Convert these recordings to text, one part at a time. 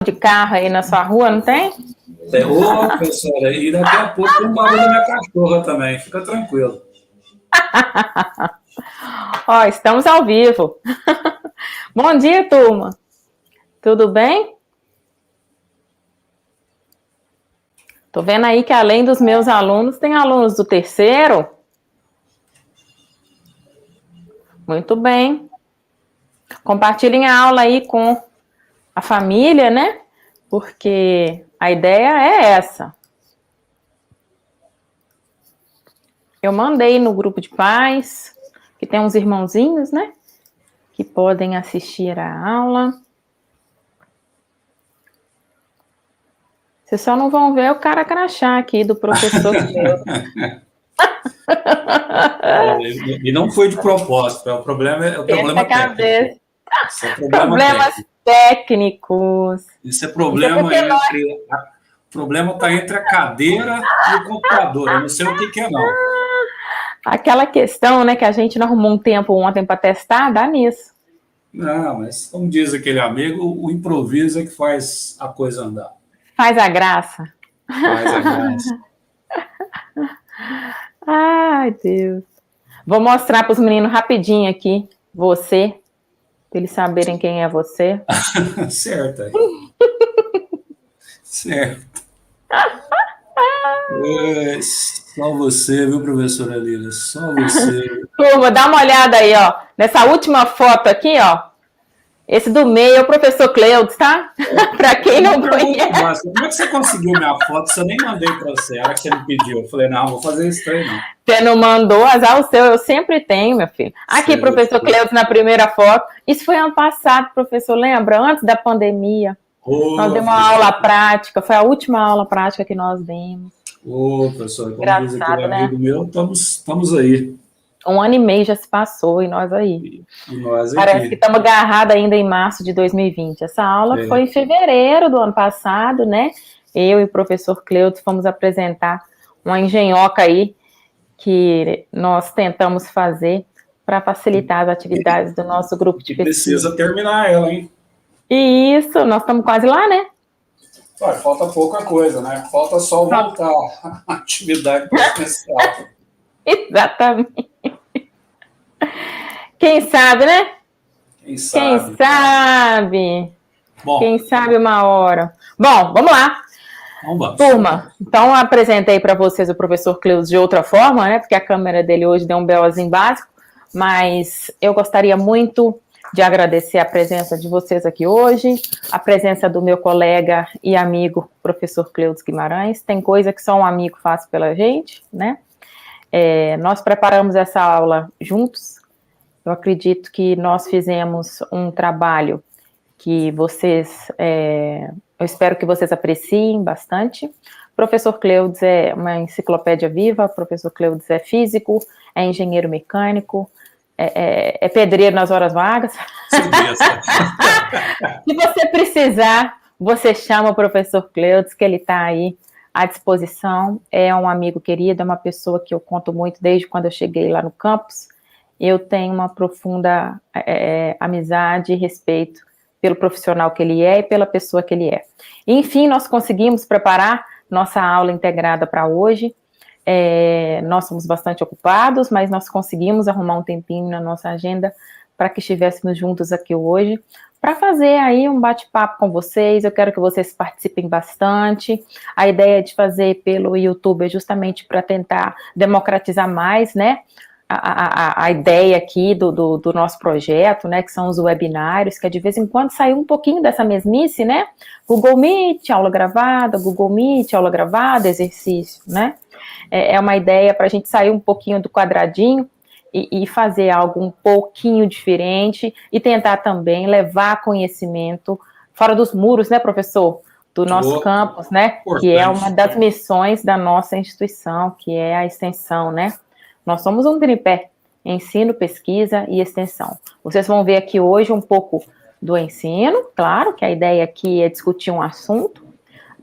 de carro aí na sua rua, não tem? Ô, professora, e daqui a pouco tem um barulho da minha cachorra também, fica tranquilo. Ó, estamos ao vivo. Bom dia, turma. Tudo bem? Tô vendo aí que além dos meus alunos, tem alunos do terceiro. Muito bem. Compartilhem a aula aí com a família, né? Porque a ideia é essa. Eu mandei no grupo de pais, que tem uns irmãozinhos, né? Que podem assistir a aula. Vocês só não vão ver o cara crachá aqui do professor. E não foi de propósito, o problema é o problema técnico. Isso é problemas técnicos. Isso é problema o problema está entre a cadeira e o computador. Eu não sei o que é, não. Aquela questão, né, que a gente não arrumou um tempo ontem para testar, dá nisso. Não, mas como diz aquele amigo, o improviso é que faz a coisa andar. Faz a graça. Faz a graça. Ai, Deus. Vou mostrar para os meninos rapidinho aqui, você, para eles saberem quem é você. Certo. Certo. Só você, viu, professora Lila? Só você. Turma, dá uma olhada aí, ó. Nessa última foto aqui, ó. Esse do meio é o professor Cleudes, tá? Para quem não conhece. Nossa, como é que você conseguiu minha foto se eu nem mandei para você? Era que você me pediu. Eu falei, não, vou fazer isso aí, não. Você não mandou, azar o seu, eu sempre tenho, meu filho. Aqui, professor Cleudes, na primeira foto. Isso foi ano passado, professor, lembra? Antes da pandemia. Nós demos uma aula prática, foi a última aula prática que nós demos. Ô, professor, como diz aquele amigo meu, estamos aí. 1 ano e meio já se passou e nós aí. E nós aqui. Parece que estamos agarrados ainda em março de 2020. Essa aula foi em fevereiro do ano passado, né? Eu e o professor Cleudes fomos apresentar uma engenhoca aí que nós tentamos fazer para facilitar as atividades do nosso grupo de pesquisa. Precisa terminar ela, hein? E isso, nós estamos quase lá, né? Falta pouca coisa, né? Falta só voltar à atividade presencial. Exatamente. Quem sabe, né? Quem sabe? Quem sabe? Bom, quem sabe uma hora. Bom, vamos lá. Vamos. Turma, então eu apresentei para vocês o professor Cleudes de outra forma, né? Porque a câmera dele hoje deu um BOzinho básico, mas eu gostaria muito de agradecer a presença de vocês aqui hoje, a presença do meu colega e amigo, professor Cleudes Guimarães. Tem coisa que só um amigo faz pela gente, né? Nós preparamos essa aula juntos. Eu acredito que nós fizemos um trabalho que vocês, eu espero que vocês apreciem bastante. O professor Cleudes é uma enciclopédia viva, o professor Cleudes é físico, é engenheiro mecânico, é pedreiro nas horas vagas. Se você precisar, você chama o professor Cleudes, que ele está aí à disposição. É um amigo querido, é uma pessoa que eu conto muito desde quando eu cheguei lá no campus. Eu tenho uma profunda amizade e respeito pelo profissional que ele é e pela pessoa que ele é. Enfim, nós conseguimos preparar nossa aula integrada para hoje. Nós somos bastante ocupados, mas nós conseguimos arrumar um tempinho na nossa agenda para que estivéssemos juntos aqui hoje, para fazer aí um bate-papo com vocês. Eu quero que vocês participem bastante. A ideia de fazer pelo YouTube é justamente para tentar democratizar mais, né, a ideia aqui do nosso projeto, né, que são os webinários, que é de vez em quando sair um pouquinho dessa mesmice, né, Google Meet, aula gravada, Google Meet, aula gravada, exercício, né, é uma ideia para a gente sair um pouquinho do quadradinho e fazer algo um pouquinho diferente e tentar também levar conhecimento fora dos muros, né, professor, do nosso campus, né, que é uma das missões da nossa instituição, que é a extensão, né. Nós somos um tripé, ensino, pesquisa e extensão. Vocês vão ver aqui hoje um pouco do ensino, claro que a ideia aqui é discutir um assunto,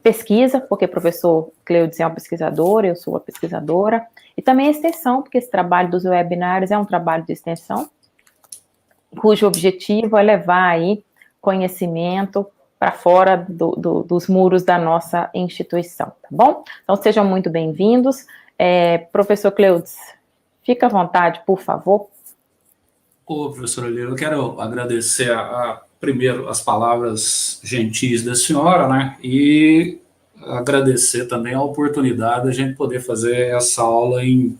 pesquisa, porque o professor Cleudes é um pesquisador, eu sou uma pesquisadora, e também extensão, porque esse trabalho dos webinários é um trabalho de extensão, cujo objetivo é levar aí conhecimento para fora dos muros da nossa instituição, tá bom? Então, sejam muito bem-vindos. Professor Cleudes, fica à vontade, por favor. Ô, professora Lira, eu quero agradecer primeiro as palavras gentis da senhora, né, e agradecer também a oportunidade de a gente poder fazer essa aula em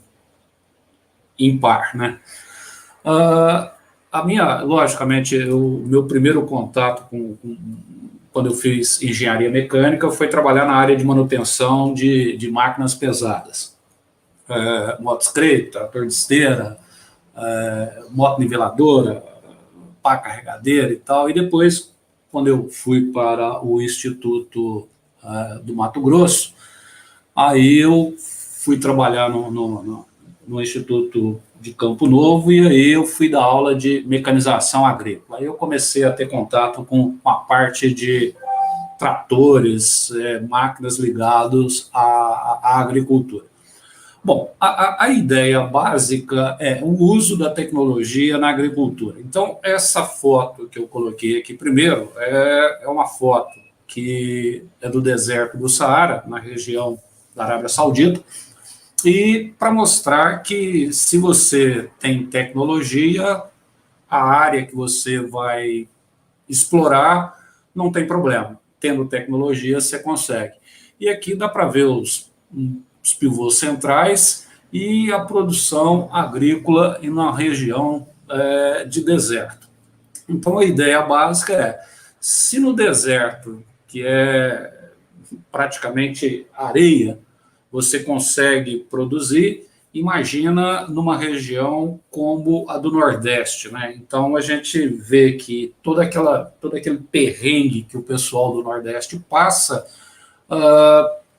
par, né. Logicamente, o meu primeiro contato quando eu fiz engenharia mecânica foi trabalhar na área de manutenção de máquinas pesadas. Motoscreve, trator de esteira, moto niveladora, pá carregadeira e tal. E depois, quando eu fui para o Instituto do Mato Grosso, aí eu fui trabalhar no Instituto de Campo Novo, e aí eu fui dar aula de mecanização agrícola. Aí eu comecei a ter contato com a parte de tratores, máquinas ligadas à agricultura. Bom, a ideia básica é o uso da tecnologia na agricultura. Então, essa foto que eu coloquei aqui primeiro é uma foto que é do deserto do Saara, na região da Arábia Saudita, e para mostrar que se você tem tecnologia, a área que você vai explorar não tem problema. Tendo tecnologia, você consegue. E aqui dá para ver os pivôs centrais e a produção agrícola na região de deserto. Então, a ideia básica é, se no deserto, que é praticamente areia, você consegue produzir, imagina numa região como a do Nordeste, né? Então, a gente vê que todo aquele perrengue que o pessoal do Nordeste passa,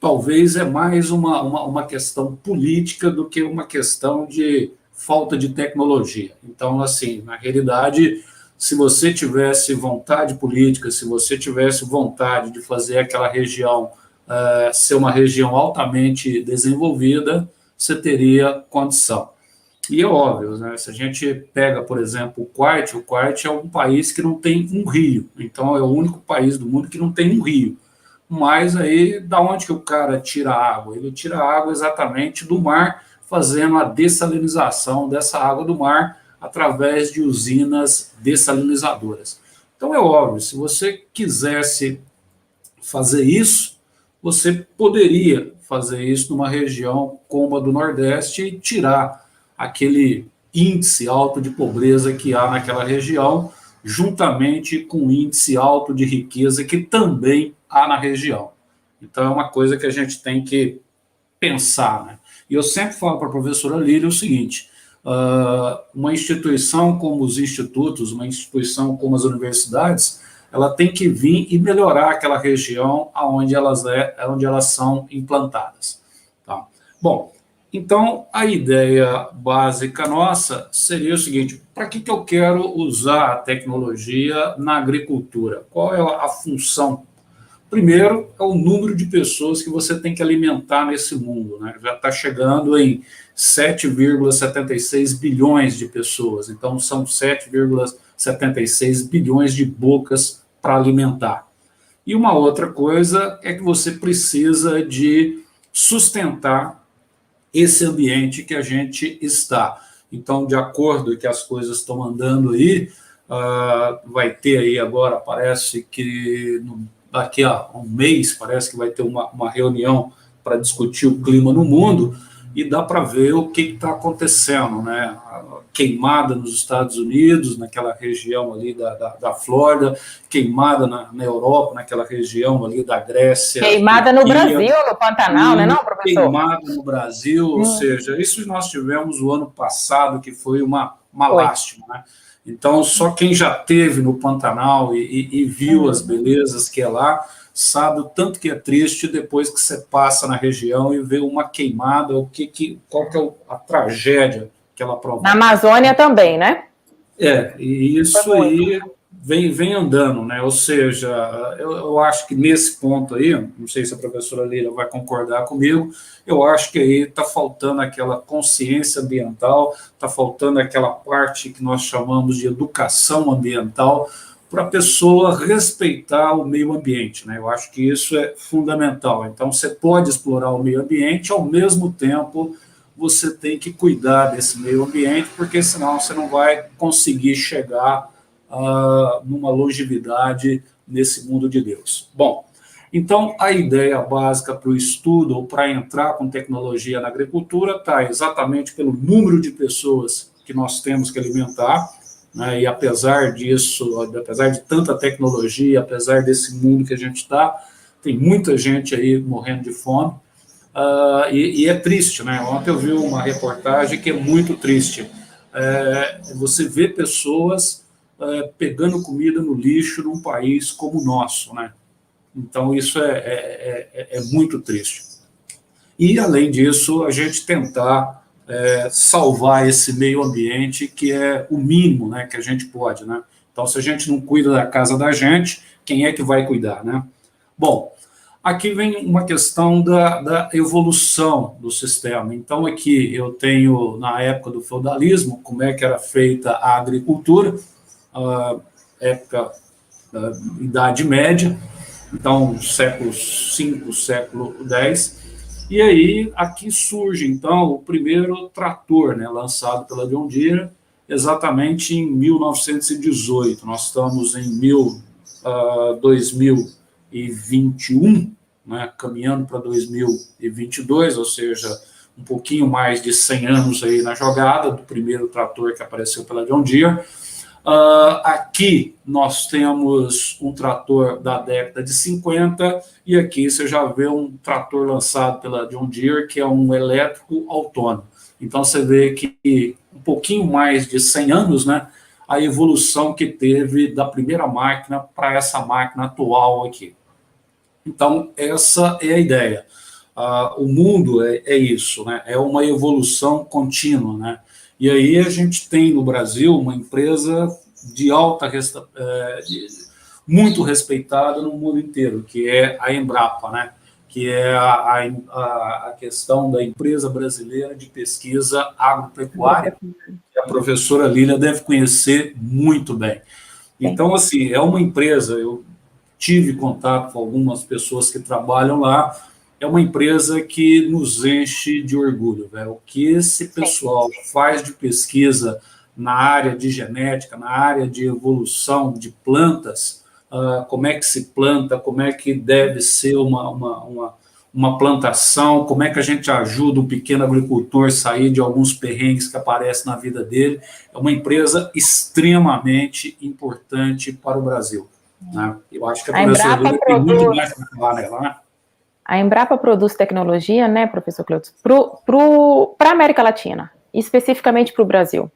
talvez é mais uma questão política do que uma questão de falta de tecnologia. Então, assim, na realidade, se você tivesse vontade política, se você tivesse vontade de fazer aquela região ser uma região altamente desenvolvida, você teria condição. E é óbvio, né? Se a gente pega, por exemplo, o Kuwait é um país que não tem um rio, então é o único país do mundo que não tem um rio. Mas aí, da onde que o cara tira a água? Ele tira a água exatamente do mar, fazendo a dessalinização dessa água do mar através de usinas dessalinizadoras. Então é óbvio, se você quisesse fazer isso, você poderia fazer isso numa região como a do Nordeste e tirar aquele índice alto de pobreza que há naquela região, juntamente com o índice alto de riqueza que também há na região. Então, é uma coisa que a gente tem que pensar, né? E eu sempre falo para a professora Lília o seguinte, uma instituição como os institutos, uma instituição como as universidades, ela tem que vir e melhorar aquela região onde elas são implantadas. Tá? Bom, então a ideia básica nossa seria o seguinte, para que eu quero usar a tecnologia na agricultura? Qual é a função? Primeiro, é o número de pessoas que você tem que alimentar nesse mundo, né? Já está chegando em 7,76 bilhões de pessoas, então são 7,76 bilhões de bocas para alimentar. E uma outra coisa é que você precisa de sustentar esse ambiente que a gente está. Então, de acordo com que as coisas estão andando aí, vai ter aí agora, parece que daqui a um mês, parece que vai ter uma reunião para discutir o clima no mundo, e dá para ver o que está acontecendo, né? A queimada nos Estados Unidos, naquela região ali da Flórida, queimada na Europa, naquela região ali da Grécia. Queimada no Brasil, no Pantanal, né, não, professor? Queimada no Brasil, ou seja, isso nós tivemos o ano passado, que foi uma lástima, né? Então, só quem já esteve no Pantanal e viu as belezas que é lá, sabe o tanto que é triste depois que você passa na região e vê uma queimada, qual que é a tragédia que ela provoca. Na Amazônia também, né? E isso aí vem andando, né? Ou seja, eu acho que nesse ponto aí, não sei se a professora Leila vai concordar comigo, eu acho que aí está faltando aquela consciência ambiental, está faltando aquela parte que nós chamamos de educação ambiental, para a pessoa respeitar o meio ambiente, né? Eu acho que isso é fundamental. Então, você pode explorar o meio ambiente, ao mesmo tempo, você tem que cuidar desse meio ambiente, porque senão você não vai conseguir chegar numa longevidade nesse mundo de Deus. Bom, então a ideia básica para o estudo, ou para entrar com tecnologia na agricultura, está exatamente pelo número de pessoas que nós temos que alimentar, né? E apesar disso, apesar de tanta tecnologia, apesar desse mundo que a gente está, tem muita gente aí morrendo de fome, e é triste, né? Ontem eu vi uma reportagem que é muito triste. Você vê pessoas pegando comida no lixo num país como o nosso, né? Então isso é muito triste. E, além disso, a gente tentar salvar esse meio ambiente, que é o mínimo, né, que a gente pode, né? Então, se a gente não cuida da casa da gente, quem é que vai cuidar, né? Bom, aqui vem uma questão da evolução do sistema. Então, aqui eu tenho, na época do feudalismo, como é que era feita a agricultura, época da Idade Média, então, século V, século X. E aí, aqui surge, então, o primeiro trator, né, lançado pela John Deere, exatamente em 1918. Nós estamos em 2021, né, caminhando para 2022, ou seja, um pouquinho mais de 100 anos aí na jogada do primeiro trator que apareceu pela John Deere. Aqui nós temos um trator da década de 50, e aqui você já vê um trator lançado pela John Deere, que é um elétrico autônomo. Então você vê que um pouquinho mais de 100 anos, né, a evolução que teve da primeira máquina para essa máquina atual aqui. Então essa é a ideia. O mundo é isso, né, é uma evolução contínua, né? E aí a gente tem no Brasil uma empresa de muito respeitada no mundo inteiro, que é a Embrapa, né? Que é a questão da empresa brasileira de pesquisa agropecuária, que a professora Lília deve conhecer muito bem. Então, assim, é uma empresa, eu tive contato com algumas pessoas que trabalham lá, é uma empresa que nos enche de orgulho, né? O que esse pessoal faz de pesquisa na área de genética, na área de evolução de plantas, como é que se planta, como é que deve ser uma plantação, como é que a gente ajuda um pequeno agricultor a sair de alguns perrengues que aparecem na vida dele. É uma empresa extremamente importante para o Brasil, né? Eu acho que a professora Lília tem muito mais para falar nela, né? A Embrapa produz tecnologia, né, professor Cleutis, para a América Latina, especificamente para o Brasil.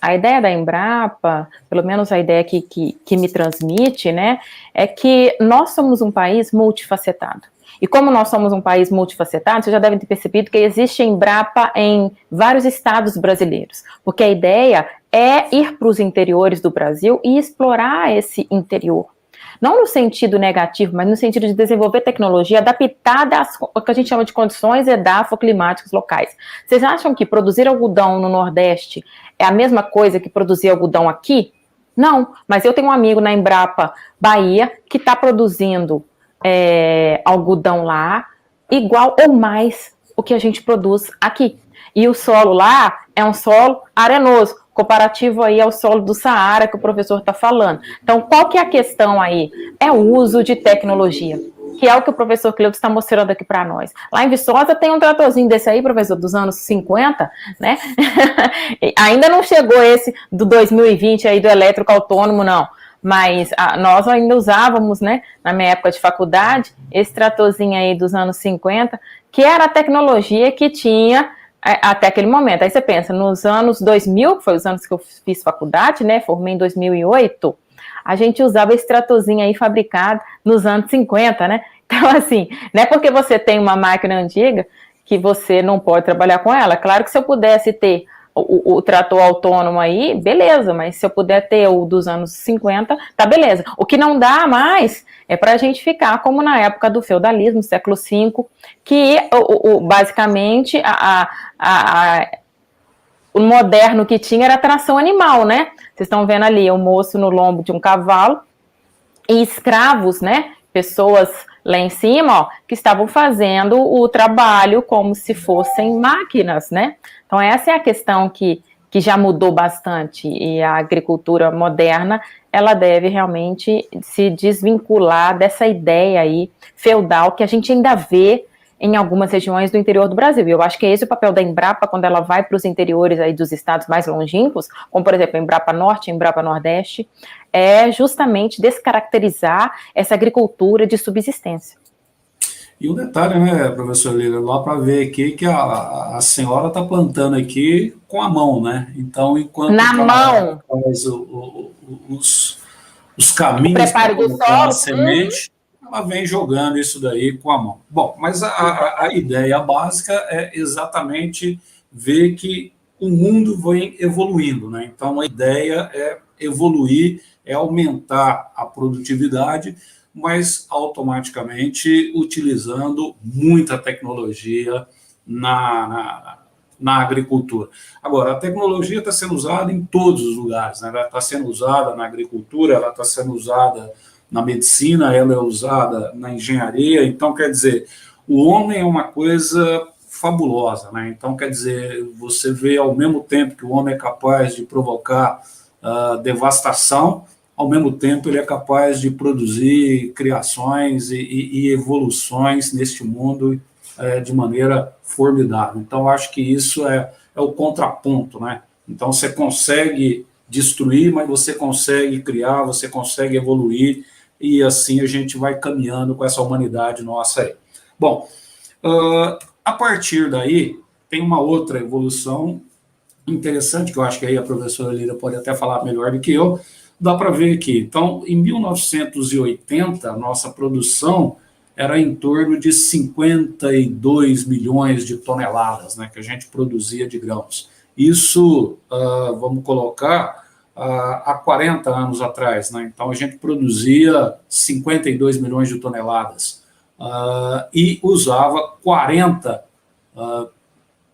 A ideia da Embrapa, pelo menos a ideia que me transmite, né, é que nós somos um país multifacetado. E como nós somos um país multifacetado, vocês já devem ter percebido que existe Embrapa em vários estados brasileiros, porque a ideia é ir para os interiores do Brasil e explorar esse interior. Não no sentido negativo, mas no sentido de desenvolver tecnologia adaptada ao que a gente chama de condições edafoclimáticas locais. Vocês acham que produzir algodão no Nordeste é a mesma coisa que produzir algodão aqui? Não, mas eu tenho um amigo na Embrapa Bahia que está produzindo algodão lá igual ou mais o que a gente produz aqui. E o solo lá é um solo arenoso, comparativo aí ao solo do Saara que o professor está falando. Então, qual que é a questão aí? É o uso de tecnologia, que é o que o professor Cleutis está mostrando aqui para nós. Lá em Viçosa tem um tratorzinho desse aí, professor, dos anos 50, né? Ainda não chegou esse do 2020 aí do elétrico autônomo, não. Mas nós ainda usávamos, né, na minha época de faculdade, esse tratorzinho aí dos anos 50, que era a tecnologia que tinha até aquele momento. Aí você pensa, nos anos 2000, que foi os anos que eu fiz faculdade, né, formei em 2008, a gente usava esse tratorzinho aí fabricado nos anos 50, né? Então, assim, não é porque você tem uma máquina antiga que você não pode trabalhar com ela. Claro que se eu pudesse ter o trator autônomo aí, beleza, mas se eu puder ter o dos anos 50, tá beleza. O que não dá mais é para a gente ficar como na época do feudalismo, século V, que basicamente o moderno que tinha era a tração animal, né? Vocês estão vendo ali o moço no lombo de um cavalo e escravos, né? Pessoas lá em cima, ó, que estavam fazendo o trabalho como se fossem máquinas, né? Então essa é a questão que já mudou bastante, e a agricultura moderna, ela deve realmente se desvincular dessa ideia aí feudal que a gente ainda vê em algumas regiões do interior do Brasil. E eu acho que é esse o papel da Embrapa quando ela vai para os interiores aí dos estados mais longínquos, como por exemplo a Embrapa Norte, a Embrapa Nordeste, é justamente descaracterizar essa agricultura de subsistência. E um detalhe, né, professor Lira, lá para ver aqui que a senhora está plantando aqui com a mão, né? Então, enquanto na mão faz os caminhos para colocar a semente, ela vem jogando isso daí com a mão. Bom, mas a ideia básica é exatamente ver que o mundo vem evoluindo, né? Então, a ideia é evoluir, é aumentar a produtividade, mas automaticamente utilizando muita tecnologia na agricultura. Agora, a tecnologia está sendo usada em todos os lugares, né? Ela está sendo usada na agricultura, ela está sendo usada na medicina, ela é usada na engenharia, então, quer dizer, o homem é uma coisa fabulosa, né? Então, quer dizer, você vê ao mesmo tempo que o homem é capaz de provocar devastação, ao mesmo tempo ele é capaz de produzir criações e evoluções neste mundo de maneira formidável. Então, acho que isso é o contraponto, né? Então, você consegue destruir, mas você consegue criar, você consegue evoluir, e assim a gente vai caminhando com essa humanidade nossa aí. Bom, a partir daí, tem uma outra evolução interessante, que eu acho que aí a professora Lira pode até falar melhor do que eu. Dá para ver aqui. Então, em 1980, a nossa produção era em torno de 52 milhões de toneladas, né, que a gente produzia de grãos. Isso, vamos colocar, há 40 anos atrás, né? Então, a gente produzia 52 milhões de toneladas e usava 40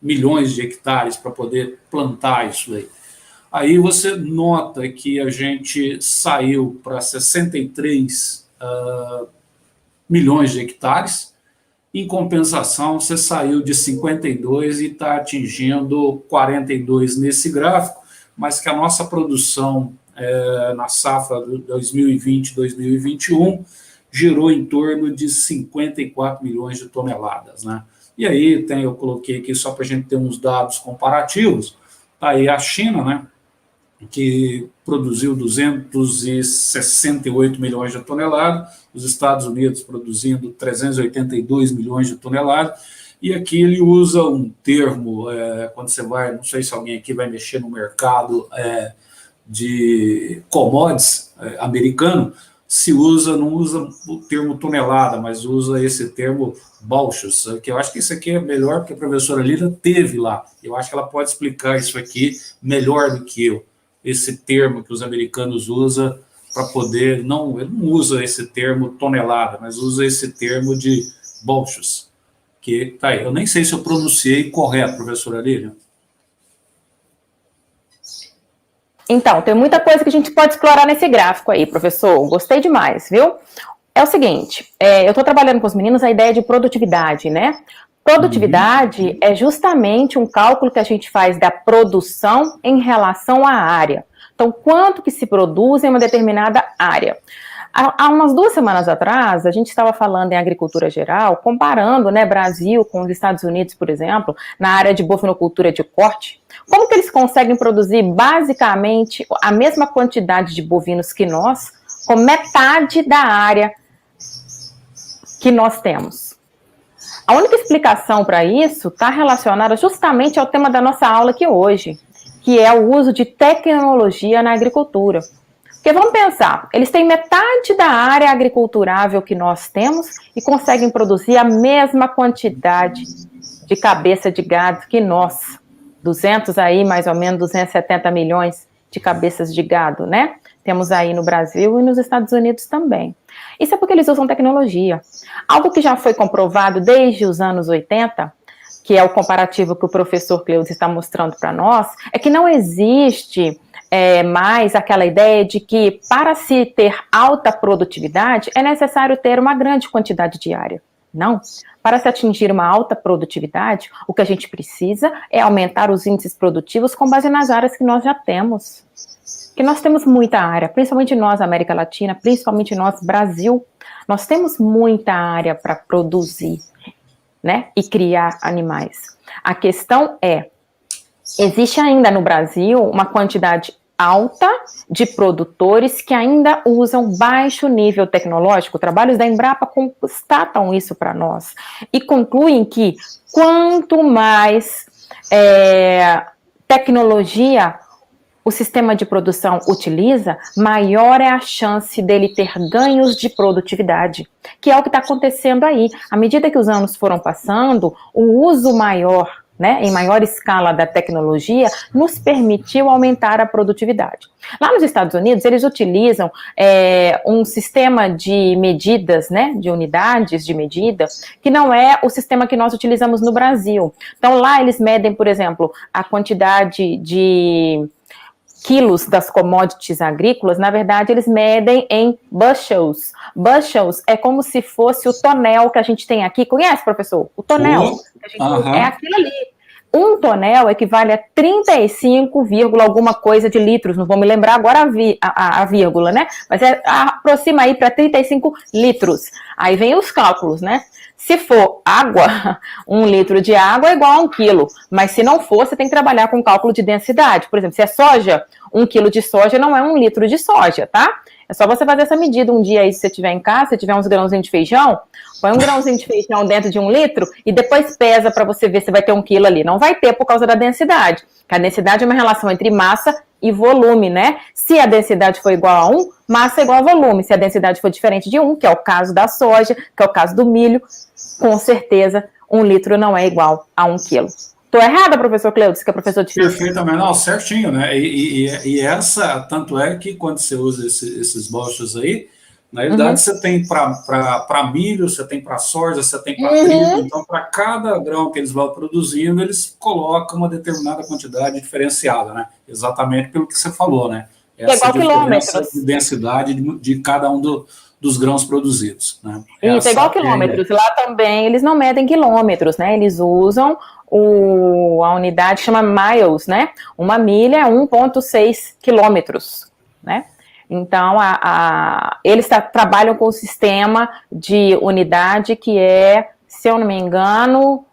milhões de hectares para poder plantar isso aí. Aí você nota que a gente saiu para 63 milhões de hectares, em compensação você saiu de 52 e está atingindo 42 nesse gráfico, mas que a nossa produção na safra 2020-2021 girou em torno de 54 milhões de toneladas, né? E aí eu coloquei aqui só para a gente ter uns dados comparativos, tá aí a China, né, que produziu 268 milhões de toneladas, os Estados Unidos produzindo 382 milhões de toneladas, e aqui ele usa um termo, quando você vai, não sei se alguém aqui vai mexer no mercado de commodities americano, não usa o termo tonelada, mas usa esse termo balchos, que eu acho que isso aqui é melhor porque a professora Lira teve lá. Eu acho que ela pode explicar isso aqui melhor do que eu. Esse termo que os americanos usam para poder... ele não usa esse termo tonelada, mas usa esse termo de balchos. Que tá aí. Eu nem sei se eu pronunciei correto, professora Lira. Então, tem muita coisa que a gente pode explorar nesse gráfico aí, professor. Gostei demais, viu? É o seguinte, eu estou trabalhando com os meninos a ideia de produtividade, né? Produtividade é justamente um cálculo que a gente faz da produção em relação à área. Então, quanto que se produz em uma determinada área? Há umas 2 semanas atrás, a gente estava falando em agricultura geral, comparando, né, Brasil com os Estados Unidos, por exemplo, na área de bovinocultura de corte. Como que eles conseguem produzir basicamente a mesma quantidade de bovinos que nós, com metade da área que nós temos? A única explicação para isso está relacionada justamente ao tema da nossa aula aqui hoje, que é o uso de tecnologia na agricultura. Porque vamos pensar, eles têm metade da área agriculturável que nós temos e conseguem produzir a mesma quantidade de cabeça de gado que nós. 200 aí, mais ou menos 270 milhões de cabeças de gado, né? Temos aí no Brasil e nos Estados Unidos também. Isso é porque eles usam tecnologia. Algo que já foi comprovado desde os anos 80, que é o comparativo que o professor Cleudes está mostrando para nós, é que não existe mais aquela ideia de que para se ter alta produtividade é necessário ter uma grande quantidade de área. Não. Para se atingir uma alta produtividade, o que a gente precisa é aumentar os índices produtivos com base nas áreas que nós já temos. Que nós temos muita área, principalmente nós, América Latina, principalmente nós, Brasil, nós temos muita área para produzir, né, e criar animais. A questão é, existe ainda no Brasil uma quantidade alta de produtores que ainda usam baixo nível tecnológico. Trabalhos da Embrapa constatam isso para nós e concluem que quanto mais tecnologia o sistema de produção utiliza, maior é a chance dele ter ganhos de produtividade, que é o que está acontecendo aí. À medida que os anos foram passando, o uso maior, né, em maior escala da tecnologia, nos permitiu aumentar a produtividade. Lá nos Estados Unidos, eles utilizam um sistema de medidas, né, de unidades de medida, que não é o sistema que nós utilizamos no Brasil. Então, lá eles medem, por exemplo, a quantidade de quilos das commodities agrícolas, na verdade, eles medem em bushels. Bushels é como se fosse o tonel que a gente tem aqui. Conhece, professor? O tonel. É aquilo ali. Um tonel equivale a 35, alguma coisa de litros. Não vou me lembrar agora a vírgula, né? Mas aproxima aí para 35 litros. Aí vem os cálculos, né? Se for água, 1 litro de água é igual a 1 quilo. Mas se não for, você tem que trabalhar com cálculo de densidade. Por exemplo, se é soja, 1 quilo de soja não é 1 litro de soja, tá? É só você fazer essa medida um dia aí, se você tiver em casa, se tiver uns grãozinhos de feijão, põe um grãozinho de feijão dentro de 1 litro e depois pesa para você ver se vai ter 1 quilo ali. Não vai ter por causa da densidade. Porque a densidade é uma relação entre massa e volume, né? Se a densidade for igual a 1, massa é igual a volume. Se a densidade for diferente de 1, que é o caso da soja, que é o caso do milho, com certeza 1 litro não é igual a 1 quilo. Estou errada, professor Cleudes, que é professor de física? Perfeitamente, não, certinho, né? E essa, tanto é que quando você usa esses bushels aí, na realidade você tem para milho, você tem para soja, você tem para trigo, então para cada grão que eles vão produzindo, eles colocam uma determinada quantidade diferenciada, né? Exatamente pelo que você falou, né? Essa diferença de densidade de cada um dos grãos produzidos, né? Isso, é igual quilômetros. Lá também eles não medem quilômetros, né? Eles usam a unidade que chama miles, né? Uma milha é 1,6 quilômetros, né? Então, eles trabalham com o sistema de unidade que se eu não me engano,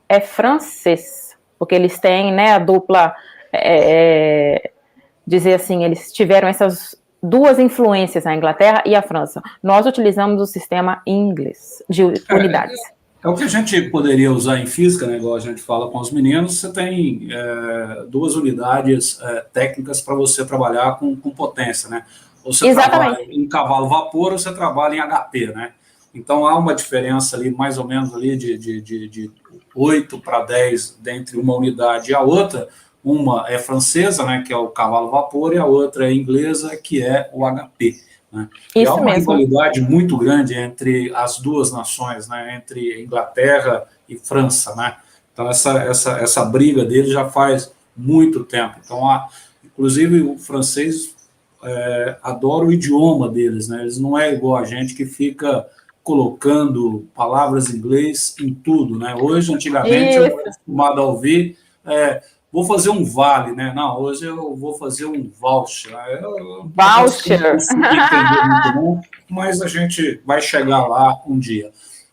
é francês, porque eles têm, né, a dupla, dizer assim, eles tiveram essas duas influências, a Inglaterra e a França. Nós utilizamos o sistema inglês de unidades. É o que a gente poderia usar em física, né, igual a gente fala com os meninos, você tem 2 unidades técnicas para você trabalhar com potência, né? Ou você trabalha em cavalo vapor ou você trabalha em HP, né? Então há uma diferença ali, mais ou menos ali de 8 para 10 entre uma unidade e a outra. Uma é francesa, né, que é o cavalo vapor, e a outra é inglesa, que é o HP. Né? E há uma rivalidade muito grande entre as duas nações, né, entre Inglaterra e França, né? Então essa briga deles já faz muito tempo. Então, inclusive o francês adora o idioma deles, né? Eles não é igual a gente que fica colocando palavras em inglês em tudo, né? Hoje, antigamente, eu era acostumado a ouvir vou fazer um vale, né? Não, hoje eu vou fazer um voucher. Voucher. Não consigo entender muito bom, mas a gente vai chegar lá um dia.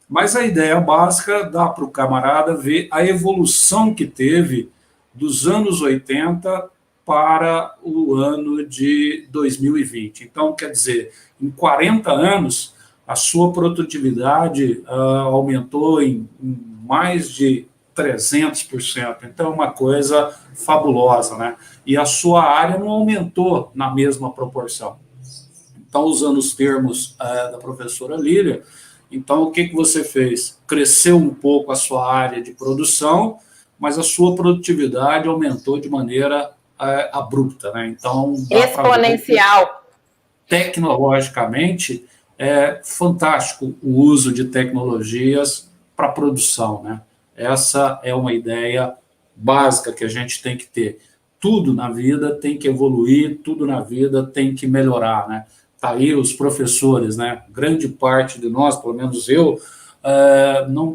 Mas a ideia básica dá para o camarada ver a evolução que teve dos anos 80 para o ano de 2020. Então, quer dizer, em 40 anos, a sua produtividade aumentou em mais de 300%. Então, é uma coisa fabulosa, né? E a sua área não aumentou na mesma proporção. Então, usando os termos da professora Lília, então, o que você fez? Cresceu um pouco a sua área de produção, mas a sua produtividade aumentou de maneira abrupta, né? Então, exponencial. Tecnologicamente, é fantástico o uso de tecnologias para produção, né? Essa é uma ideia básica que a gente tem que ter. tudo na vida tem que evoluir, tudo na vida tem que melhorar, né? Tá aí os professores, né? Grande parte de nós, pelo menos eu, não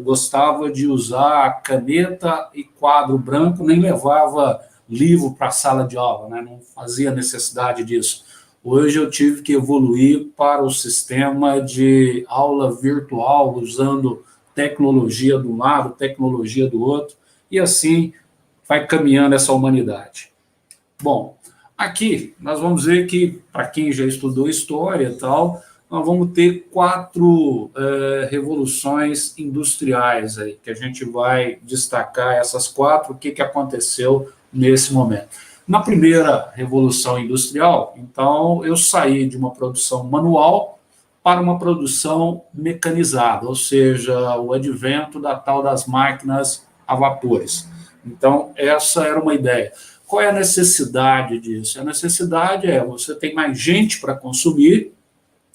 gostava de usar caneta e quadro branco, nem levava livro para a sala de aula, né? Não fazia necessidade disso. Hoje eu tive que evoluir para o sistema de aula virtual, usando tecnologia de um lado, tecnologia do outro, e assim vai caminhando essa humanidade. Bom, aqui nós vamos ver que, para quem já estudou história e tal, nós vamos ter 4 revoluções industriais aí, que a gente vai destacar essas 4, o que aconteceu nesse momento. Na primeira revolução industrial, então, eu saí de uma produção manual para uma produção mecanizada, ou seja, o advento da tal das máquinas a vapores. Então, essa era uma ideia. Qual é a necessidade disso? A necessidade é você tem mais gente para consumir,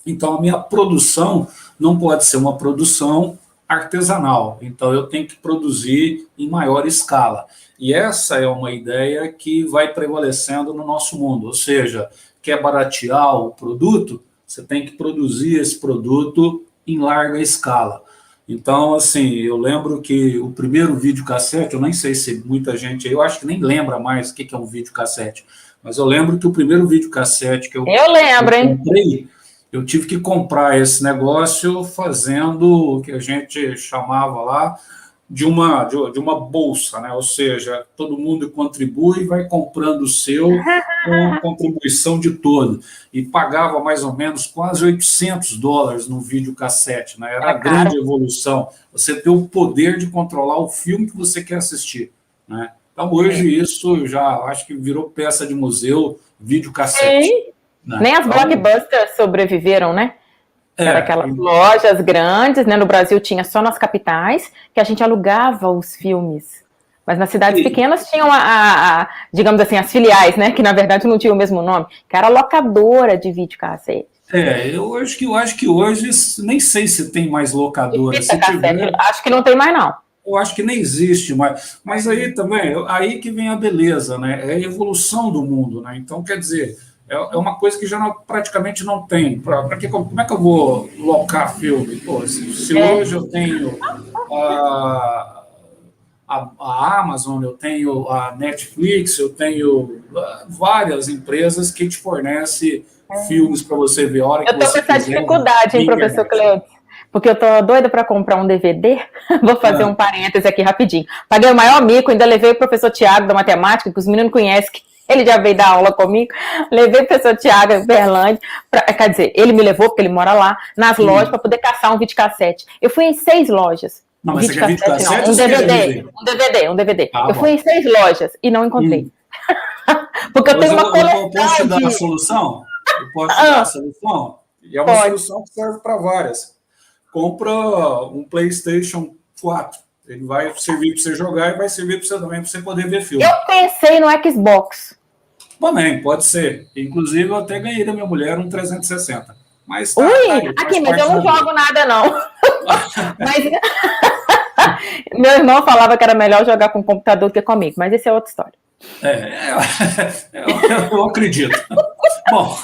então a minha produção não pode ser uma produção artesanal, então eu tenho que produzir em maior escala. E essa é uma ideia que vai prevalecendo no nosso mundo, ou seja, quer baratear o produto, você tem que produzir esse produto em larga escala. Então, assim, eu lembro que o primeiro videocassete, eu nem sei se muita gente, eu acho que nem lembra mais o que é um videocassete, mas eu lembro que o primeiro videocassete que eu lembro, hein? comprei, eu tive que comprar esse negócio fazendo o que a gente chamava lá de uma bolsa, né? Ou seja, todo mundo contribui e vai comprando o seu com contribuição de todo. E pagava mais ou menos quase $800 no videocassete, né? Era a grande evolução. Você ter o poder de controlar o filme que você quer assistir, né? Então, hoje, isso já acho que virou peça de museu, videocassete. Né? Nem as blockbusters sobreviveram, né? Era aquelas lojas grandes, né? No Brasil tinha só nas capitais, que a gente alugava os filmes. Mas nas cidades pequenas tinham digamos assim, as filiais, né? Que na verdade não tinha o mesmo nome, que era locadora de videocassete. Eu acho que hoje nem sei se tem mais locadora. Se tiver, acho que não tem mais, não. Eu acho que nem existe mais. Mas aí também, aí que vem a beleza, né? É a evolução do mundo, né? Então, quer dizer, é uma coisa que já praticamente não tem. Como é que eu vou locar filme? Pô, se hoje eu tenho a Amazon, eu tenho a Netflix, eu tenho várias empresas que te fornecem filmes para você ver a hora que você quiser. Eu estou com essa dificuldade, hein, professor Cleudson? Porque eu tô doida para comprar um DVD. Vou fazer um parêntese aqui rapidinho. Paguei o maior mico, ainda levei o professor Tiago da matemática, que os meninos conhecem, que ele já veio dar aula comigo. Levei o professor Tiago em Berlândia, quer dizer, ele me levou, porque ele mora lá, nas lojas, para poder caçar um videocassete. Eu fui em 6 lojas. Não, mas você quer videocassete? Um DVD. Eu fui em 6 lojas e não encontrei. Porque eu tenho uma coleção. Eu posso te dar a solução? Eu posso te dar a solução? E é uma solução que serve para várias. Compra um PlayStation 4. Ele vai servir para você jogar e vai servir para você também para você poder ver filme. Eu pensei no Xbox. Também, pode ser. Inclusive, eu até ganhei da minha mulher um 360. Mas aqui, mas eu não jogo nada, não. Mas meu irmão falava que era melhor jogar com o computador do que comigo, mas isso é outra história. Eu acredito. Bom,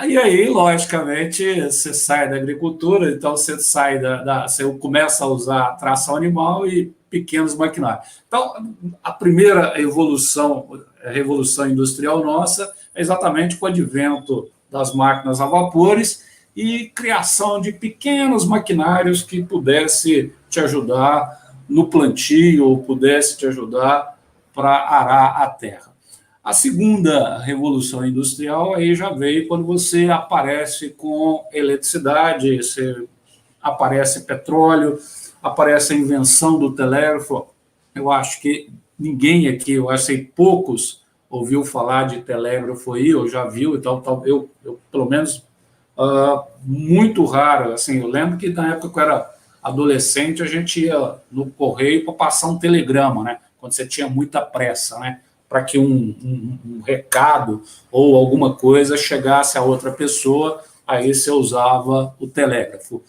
e aí, logicamente, você sai da agricultura, então você sai você começa a usar tração animal e pequenos maquinários. Então, a primeira revolução industrial nossa é exatamente com o advento das máquinas a vapores e criação de pequenos maquinários que pudesse te ajudar no plantio ou pudesse te ajudar para arar a terra. A segunda revolução industrial aí já veio quando você aparece com eletricidade, aparece petróleo, aparece a invenção do telégrafo. Eu acho que ninguém aqui, eu achei poucos, ouviu falar de telégrafo aí, ou já viu, então eu pelo menos, muito raro. Assim, eu lembro que na época que eu era adolescente, a gente ia no correio para passar um telegrama, né? Quando você tinha muita pressa, né? Para que um recado ou alguma coisa chegasse a outra pessoa, aí você usava o telégrafo.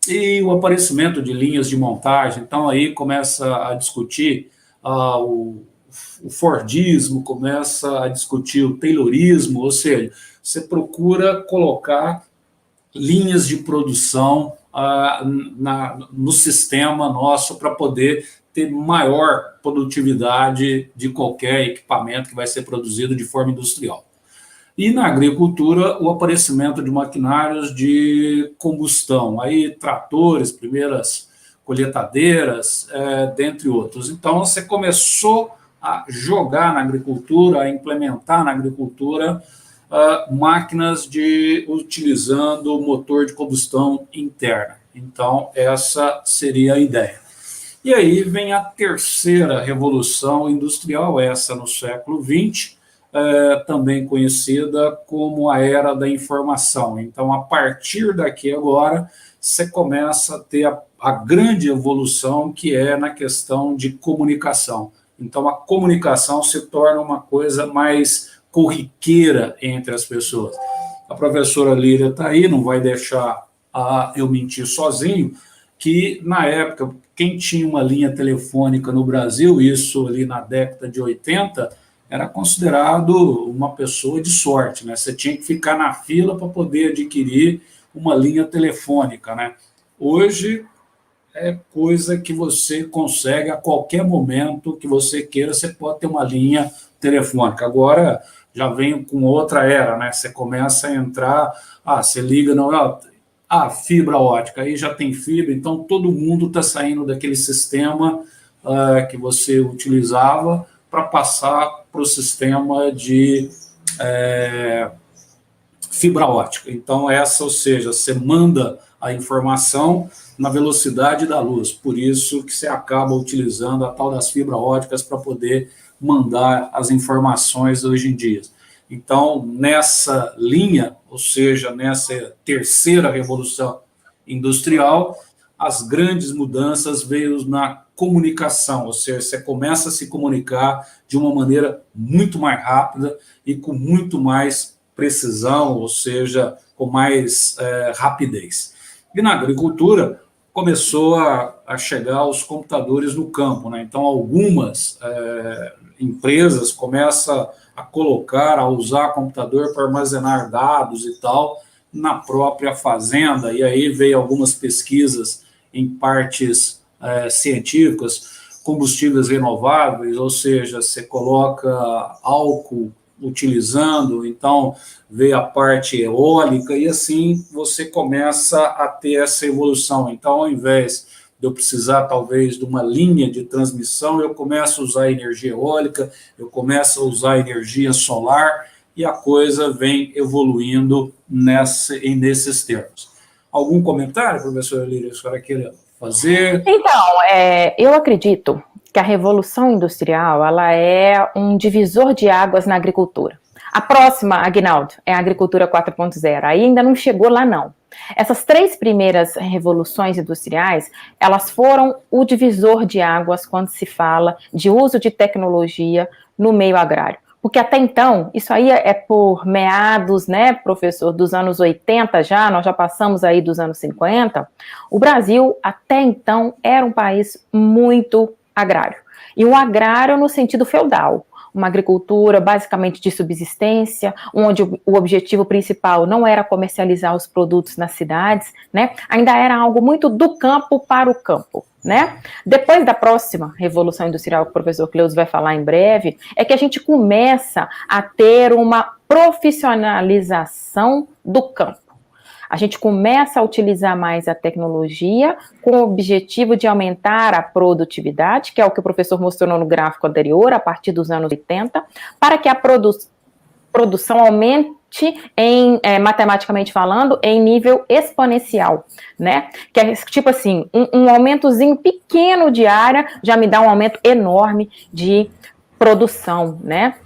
E o aparecimento de linhas de montagem, então aí começa a discutir o Fordismo, começa a discutir o Taylorismo, ou seja, você procura colocar linhas de produção no sistema nosso para poder ter maior produtividade de qualquer equipamento que vai ser produzido de forma industrial. E na agricultura, o aparecimento de maquinários de combustão, aí tratores, primeiras colheitadeiras, dentre outros. Então, você começou a jogar na agricultura, a implementar na agricultura máquinas utilizando motor de combustão interna. Então, essa seria a ideia. E aí vem a terceira revolução industrial, essa no século XX, também conhecida como a era da informação. Então, a partir daqui agora, você começa a ter a grande evolução que é na questão de comunicação. Então, a comunicação se torna uma coisa mais corriqueira entre as pessoas. A professora Líria está aí, não vai deixar eu mentir sozinho, que na época, quem tinha uma linha telefônica no Brasil, isso ali na década de 80, era considerado uma pessoa de sorte, né? Você tinha que ficar na fila para poder adquirir uma linha telefônica, né? Hoje é coisa que você consegue a qualquer momento que você queira, você pode ter uma linha telefônica. Agora já vem com outra era, né? Você começa a entrar, você liga, fibra ótica, aí já tem fibra, então todo mundo está saindo daquele sistema que você utilizava para passar para o sistema de fibra ótica. Então, ou seja, você manda a informação na velocidade da luz, por isso que você acaba utilizando a tal das fibras óticas para poder mandar as informações hoje em dia. Então, nessa linha, ou seja, nessa terceira revolução industrial, as grandes mudanças veio na comunicação, ou seja, você começa a se comunicar de uma maneira muito mais rápida e com muito mais precisão, ou seja, com mais rapidez. E na agricultura começou a chegar os computadores no campo, né? Então algumas empresas começam a colocar, a usar computador para armazenar dados e tal na própria fazenda, e aí veio algumas pesquisas em partes científicas, combustíveis renováveis, ou seja, você coloca álcool utilizando, então veio a parte eólica, e assim você começa a ter essa evolução. Então, ao invés de eu precisar, talvez, de uma linha de transmissão, eu começo a usar energia eólica, eu começo a usar energia solar, e a coisa vem evoluindo nesses termos. Algum comentário, professora Líria, a senhora queira fazer? Então, eu acredito que a Revolução Industrial ela é um divisor de águas na agricultura. A próxima, Aguinaldo, é a Agricultura 4.0. Aí ainda não chegou lá, não. Essas três primeiras revoluções industriais, elas foram o divisor de águas quando se fala de uso de tecnologia no meio agrário. Porque até então, isso aí é por meados, né, professor, dos anos 80 nós já passamos aí dos anos 50, o Brasil até então era um país muito agrário. E um agrário no sentido feudal, uma agricultura basicamente de subsistência, onde o objetivo principal não era comercializar os produtos nas cidades, né? Ainda era algo muito do campo para o campo, né? Depois da próxima Revolução Industrial, que o professor Cleudes vai falar em breve, é que a gente começa a ter uma profissionalização do campo. A gente começa a utilizar mais a tecnologia com o objetivo de aumentar a produtividade, que é o que o professor mostrou no gráfico anterior, a partir dos anos 80, para que a produção aumente matematicamente falando, em nível exponencial, né? Que é tipo assim, um aumentozinho pequeno de área já me dá um aumento enorme de produção, né?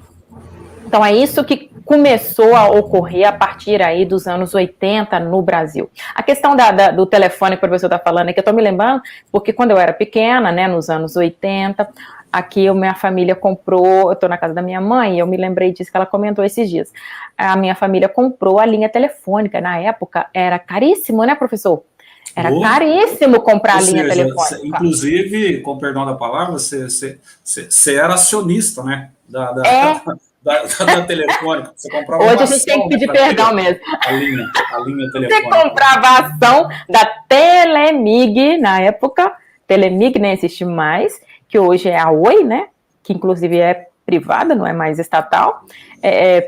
Então, é isso que começou a ocorrer a partir aí dos anos 80 no Brasil. A questão do telefone que o professor está falando é que eu estou me lembrando, porque quando eu era pequena, né, nos anos 80, aqui minha família comprou, eu estou na casa da minha mãe, e eu me lembrei disso que ela comentou esses dias. A minha família comprou a linha telefônica, na época era caríssimo, né, professor? Era caríssimo comprar a linha seja, telefônica. Inclusive, com perdão da palavra, você era acionista, né? Da telefônica. Você comprava Hoje a gente tem que pedir perdão mesmo. A linha telefônica. Você comprava a ação da Telemig, na época, Telemig nem existe mais, que hoje é a Oi, né? Que inclusive é privada, não é mais estatal,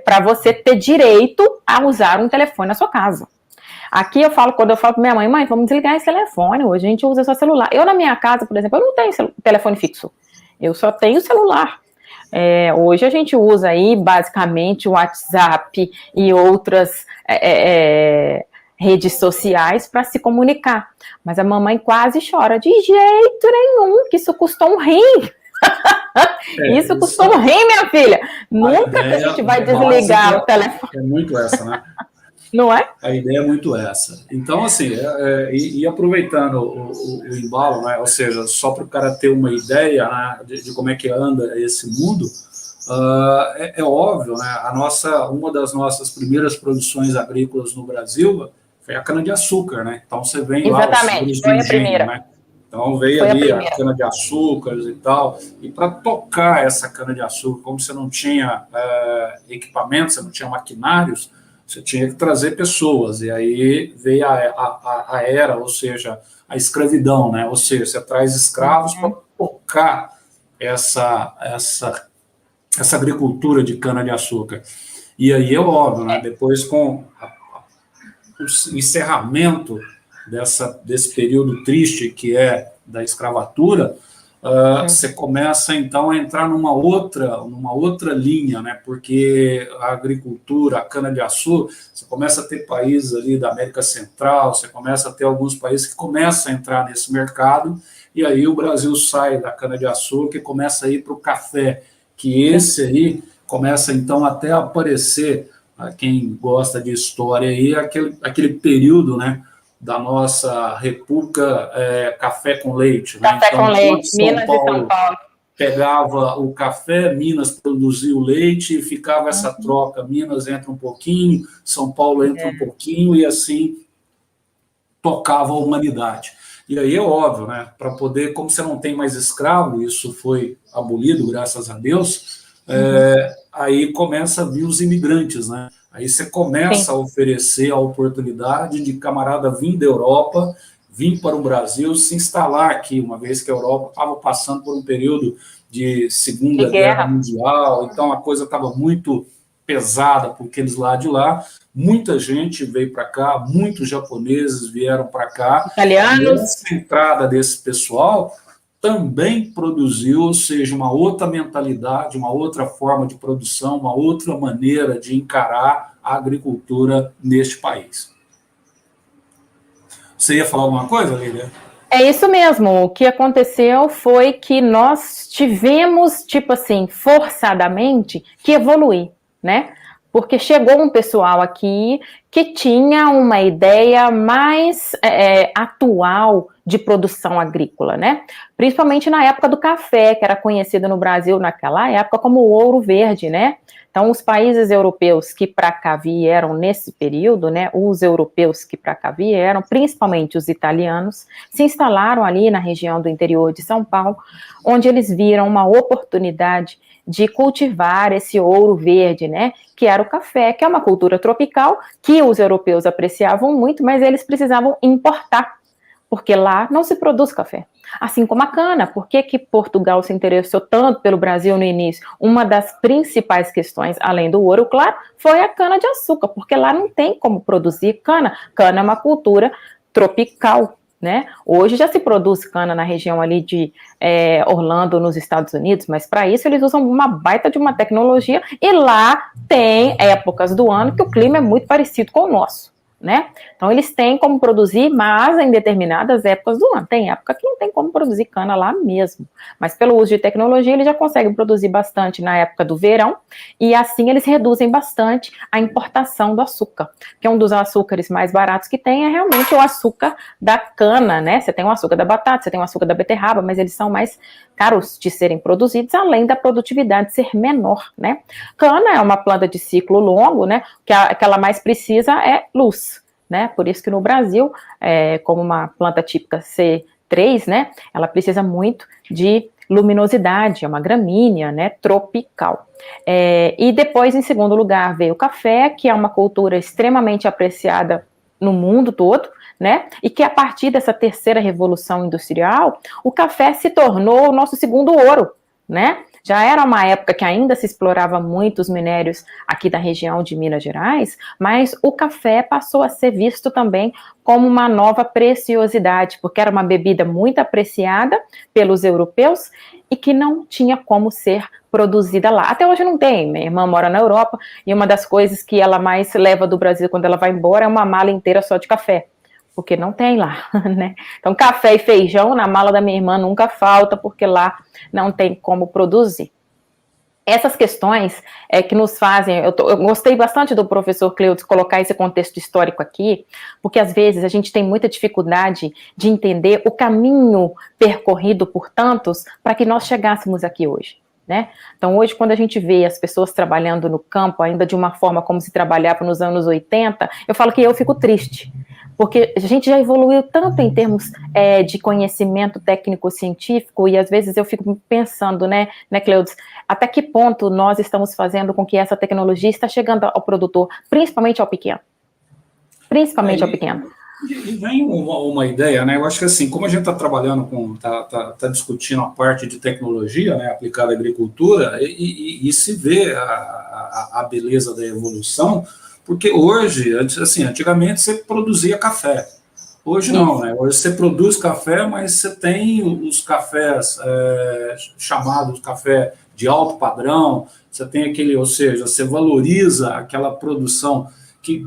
para você ter direito a usar um telefone na sua casa. Aqui quando eu falo para minha mãe, vamos desligar esse telefone, hoje a gente usa só celular. Eu na minha casa, por exemplo, eu não tenho telefone fixo, eu só tenho celular. Hoje a gente usa aí basicamente o WhatsApp e outras redes sociais para se comunicar. Mas a mamãe quase chora, de jeito nenhum, que isso custou um rim. Isso custou um rim, minha filha. Nunca que a gente vai desligar o telefone. É muito essa, né? Não é? A ideia é muito essa. Então, assim, e aproveitando o embalo, né? Ou seja, só para o cara ter uma ideia, né, de como é que anda esse mundo, é óbvio, né? Uma das nossas primeiras produções agrícolas no Brasil foi a cana-de-açúcar, né? Então, você vem lá... Exatamente, foi a primeira. Né? Então, veio ali a cana-de-açúcar e tal, e para tocar essa cana-de-açúcar, como você não tinha equipamentos, você não tinha maquinários, você tinha que trazer pessoas, e aí veio a era, ou seja, a escravidão, né? Ou seja, você traz escravos para tocar essa agricultura de cana-de-açúcar. E aí é óbvio, né? Depois com o encerramento desse período triste que é da escravatura, você começa então a entrar numa outra linha, né? Porque a agricultura, a cana-de-açúcar, você começa a ter países ali da América Central, você começa a ter alguns países que começam a entrar nesse mercado, e aí o Brasil sai da cana-de-açúcar e começa a ir para o café, que esse aí começa então até a aparecer, a quem gosta de história aí, aquele período, né, da nossa República Café com Leite. Né? Café com leite, Minas e São Paulo. Pegava o café, Minas produzia o leite, e ficava essa troca, Minas entra um pouquinho, São Paulo entra um pouquinho, e assim tocava a humanidade. E aí é óbvio, né, para poder, como você não tem mais escravo, isso foi abolido, graças a Deus, aí começa a vir os imigrantes, né? Aí você começa a oferecer a oportunidade de camarada vir da Europa, vir para o Brasil, se instalar aqui, uma vez que a Europa estava passando por um período de Segunda Guerra Mundial, então a coisa estava muito pesada por aqueles lá de lá. Muita gente veio para cá, muitos japoneses vieram para cá. Italianos. E essa entrada desse pessoal também produziu, ou seja, uma outra mentalidade, uma outra forma de produção, uma outra maneira de encarar a agricultura neste país. Você ia falar alguma coisa, Lília? É isso mesmo. O que aconteceu foi que nós tivemos, tipo assim, forçadamente, que evoluir, né? Porque chegou um pessoal aqui que tinha uma ideia mais atual de produção agrícola, né? Principalmente na época do café, que era conhecido no Brasil naquela época como o ouro verde, né? Então, os países europeus que para cá vieram nesse período, né? Os europeus que para cá vieram, principalmente os italianos, se instalaram ali na região do interior de São Paulo, onde eles viram uma oportunidade de cultivar esse ouro verde, né, que era o café, que é uma cultura tropical que os europeus apreciavam muito, mas eles precisavam importar, porque lá não se produz café. Assim como a cana. Por que Portugal se interessou tanto pelo Brasil no início? Uma das principais questões, além do ouro, claro, foi a cana-de-açúcar, porque lá não tem como produzir cana. Cana é uma cultura tropical, né? Hoje já se produz cana na região ali de Orlando, nos Estados Unidos, mas para isso eles usam uma baita de uma tecnologia, e lá tem épocas do ano que o clima é muito parecido com o nosso, né? Então eles têm como produzir, mas em determinadas épocas do ano. Tem época que não tem como produzir cana lá mesmo, mas pelo uso de tecnologia eles já conseguem produzir bastante na época do verão, e assim eles reduzem bastante a importação do açúcar, que é um dos açúcares mais baratos que tem, é realmente o açúcar da cana, né? Você tem o açúcar da batata, você tem o açúcar da beterraba, mas eles são mais caros de serem produzidos, além da produtividade ser menor, né? Cana é uma planta de ciclo longo, né? Que ela mais precisa é luz, né? Por isso que no Brasil, como uma planta típica C3, né? Ela precisa muito de luminosidade, é uma gramínea, né? Tropical. E depois, em segundo lugar, veio o café, que é uma cultura extremamente apreciada no mundo todo, né? E que a partir dessa terceira revolução industrial, o café se tornou o nosso segundo ouro, né? Já era uma época que ainda se explorava muito os minérios aqui da região de Minas Gerais, mas o café passou a ser visto também como uma nova preciosidade, porque era uma bebida muito apreciada pelos europeus e que não tinha como ser produzida lá. Até hoje não tem. Minha irmã mora na Europa e uma das coisas que ela mais leva do Brasil quando ela vai embora é uma mala inteira só de café, porque não tem lá, né? Então, café e feijão na mala da minha irmã nunca falta, porque lá não tem como produzir. Essas questões que nos fazem... Eu gostei bastante do professor Cleudes colocar esse contexto histórico aqui, porque às vezes a gente tem muita dificuldade de entender o caminho percorrido por tantos para que nós chegássemos aqui hoje, né? Então, hoje, quando a gente vê as pessoas trabalhando no campo, ainda de uma forma como se trabalhava nos anos 80, eu falo que eu fico triste, porque a gente já evoluiu tanto em termos de conhecimento técnico-científico, e às vezes eu fico pensando, né, Cleudes, até que ponto nós estamos fazendo com que essa tecnologia está chegando ao produtor, principalmente ao pequeno. Principalmente ao pequeno. E vem uma ideia, né? Eu acho que assim, como a gente está trabalhando está discutindo a parte de tecnologia, né, aplicada à agricultura, e se vê a beleza da evolução, porque hoje, assim, antigamente você produzia café. Hoje não, né? Hoje você produz café, mas você tem os cafés chamados café de alto padrão, você tem aquele, ou seja, você valoriza aquela produção que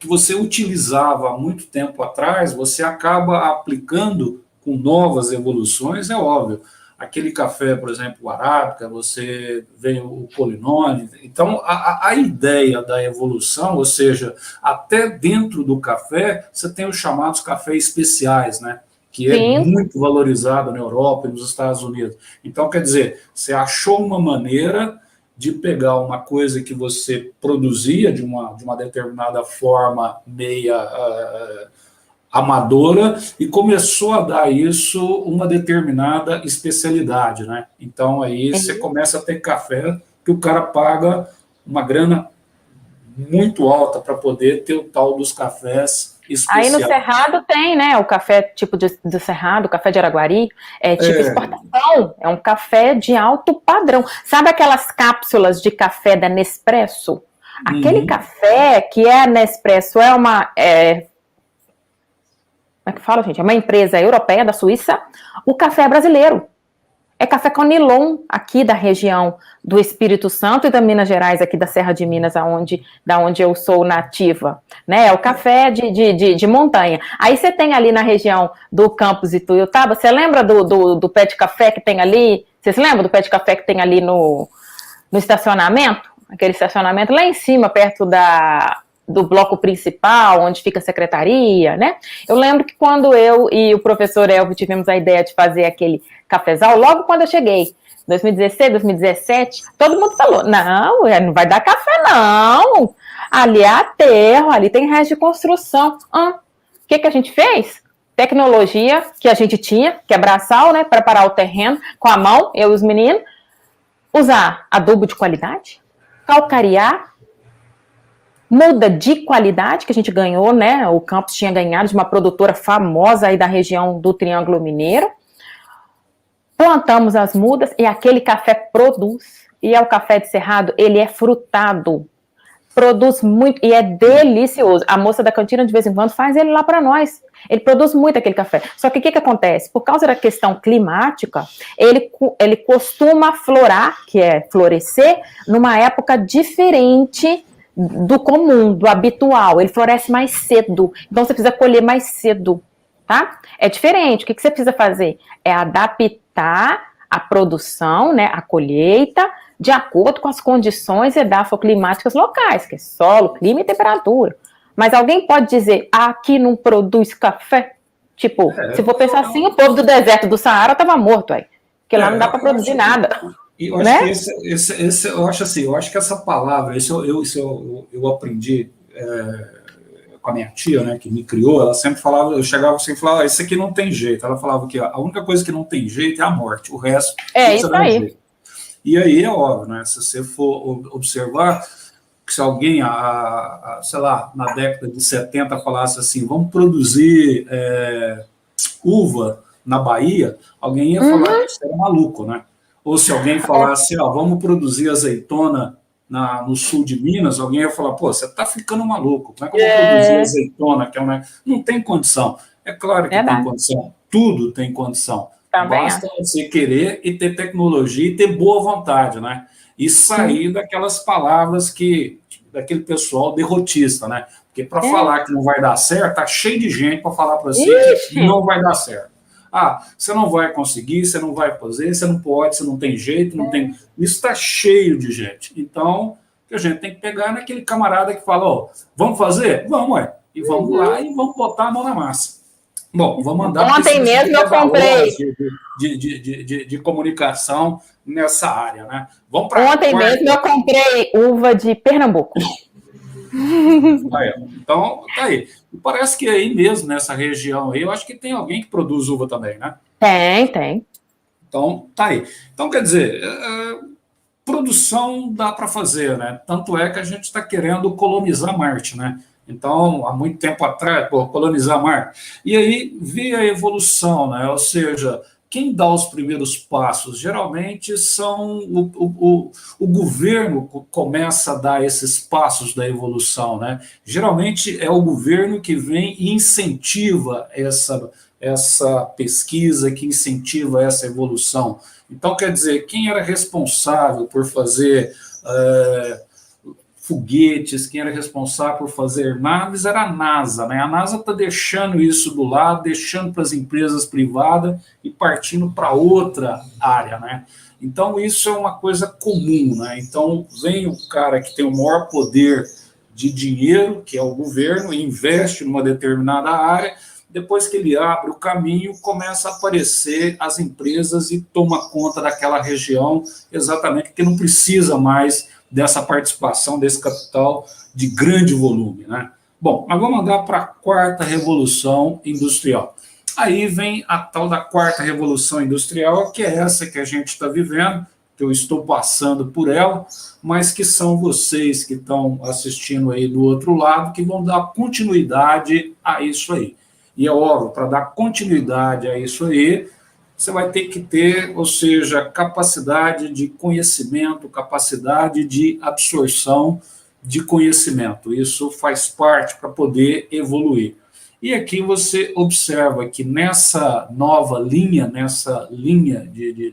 você utilizava há muito tempo atrás, você acaba aplicando com novas evoluções, é óbvio. Aquele café, por exemplo, o arábica, você vem o Polinone. Então, a ideia da evolução, ou seja, até dentro do café, você tem os chamados cafés especiais, né? Que é muito valorizado na Europa e nos Estados Unidos. Então, quer dizer, você achou uma maneira de pegar uma coisa que você produzia de uma determinada forma meia amadora e começou a dar isso uma determinada especialidade, né? Então aí você começa a ter café que o cara paga uma grana muito alta para poder ter o tal dos cafés especiais. Aí no Cerrado tem, né, o café tipo do Cerrado, o café de Araguari, tipo exportação, é um café de alto padrão. Sabe aquelas cápsulas de café da Nespresso? Aquele café que é a Nespresso é uma... como é que fala, gente? É uma empresa europeia da Suíça. O café é brasileiro. É café Conilon, aqui da região do Espírito Santo e da Minas Gerais, aqui da Serra de Minas, da onde eu sou nativa, né? É o café de montanha. Aí você tem ali na região do campus Ituiutaba, você lembra do pé de café que tem ali? Você se lembra do pé de café que tem ali no estacionamento? Aquele estacionamento lá em cima, perto do bloco principal, onde fica a secretaria, né? Eu lembro que quando eu e o professor Elvio tivemos a ideia de fazer aquele cafezal, logo quando eu cheguei, 2016, 2017, todo mundo falou, não vai dar café não, ali é aterro, ali tem resto de construção. O que a gente fez? Tecnologia que a gente tinha, que é braçal, né, preparar o terreno com a mão, eu e os meninos, usar adubo de qualidade, calcarear, muda de qualidade que a gente ganhou, né? O campus tinha ganhado de uma produtora famosa aí da região do Triângulo Mineiro. Plantamos as mudas e aquele café produz. E é o café de Cerrado, ele é frutado. Produz muito e é delicioso. A moça da cantina de vez em quando faz ele lá para nós. Ele produz muito aquele café. Só que o que acontece? Por causa da questão climática, ele costuma florar, que é florescer, numa época diferente do comum, do habitual, ele floresce mais cedo, então você precisa colher mais cedo, tá? É diferente, o que você precisa fazer? É adaptar a produção, né, a colheita, de acordo com as condições edafoclimáticas locais, que é solo, clima e temperatura. Mas alguém pode dizer, aqui não produz café? Tipo, se for pensar assim, o povo do deserto do Saara estava morto aí, porque lá não dá para produzir nada. E eu acho, né, que eu acho que essa palavra, eu aprendi com a minha tia, né, que me criou, ela sempre falava, eu chegava assim e falava, isso aqui não tem jeito. Ela falava que a única coisa que não tem jeito é a morte, o resto Isso você dá um aí. jeito. E aí é óbvio, né, se você for observar, que se alguém, sei lá, na década de 70 falasse assim, vamos produzir uva na Bahia, alguém ia falar que você era maluco, né? Ou se alguém falasse, vamos produzir azeitona no sul de Minas, alguém ia falar, pô, você está ficando maluco, como é que eu vou produzir azeitona? Que não tem condição. É claro que tem condição, tudo tem condição. Também Basta você querer e ter tecnologia e ter boa vontade, né? E sair daquelas palavras daquele pessoal derrotista, né? Porque para falar que não vai dar certo, tá cheio de gente para falar para você que não vai dar certo. Você não vai conseguir, você não vai fazer, você não pode, você não tem jeito, não tem. Isso está cheio de gente. Então, a gente tem que pegar naquele camarada que fala, vamos fazer? Vamos, E vamos lá e vamos botar a mão na massa. Bom, vamos andar. Ontem mesmo eu comprei. De comunicação nessa área, né? Vamos para Ontem mesmo eu comprei uva de Pernambuco. Então, tá aí. Parece que aí mesmo, nessa região aí, eu acho que tem alguém que produz uva também, né? Tem. Então, tá aí. Então, quer dizer, produção dá para fazer, né? Tanto é que a gente está querendo colonizar Marte, né? Então, há muito tempo atrás, colonizar Marte. E aí veio a evolução, né? Ou seja, quem dá os primeiros passos geralmente são o governo começa a dar esses passos da evolução, né? Geralmente é o governo que vem e incentiva essa pesquisa, que incentiva essa evolução. Então, quer dizer, quem era responsável por fazer foguetes, quem era responsável por fazer naves era a NASA, né? A NASA está deixando isso do lado, deixando para as empresas privadas e partindo para outra área, né? Então, isso é uma coisa comum, né? Então, vem o cara que tem o maior poder de dinheiro, que é o governo, e investe numa determinada área. Depois que ele abre o caminho, começa a aparecer as empresas e toma conta daquela região, exatamente porque não precisa mais dessa participação, desse capital de grande volume, né? Bom, nós vamos andar para a quarta revolução industrial. Aí vem a tal da quarta revolução industrial, que é essa que a gente está vivendo, que eu estou passando por ela, mas que são vocês que estão assistindo aí do outro lado, que vão dar continuidade a isso aí. E é óbvio, para dar continuidade a isso aí, você vai ter que ter, ou seja, capacidade de conhecimento, capacidade de absorção de conhecimento. Isso faz parte para poder evoluir. E aqui você observa que nessa nova linha,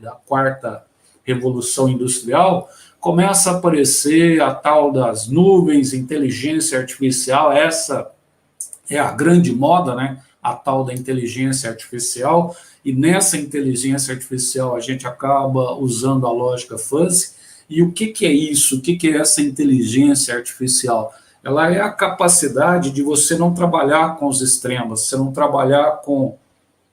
da quarta revolução industrial, começa a aparecer a tal das nuvens, inteligência artificial, essa é a grande moda, né? A tal da inteligência artificial, e nessa inteligência artificial a gente acaba usando a lógica fuzzy. E o que é isso? O que é essa inteligência artificial? Ela é a capacidade de você não trabalhar com os extremos, você não trabalhar com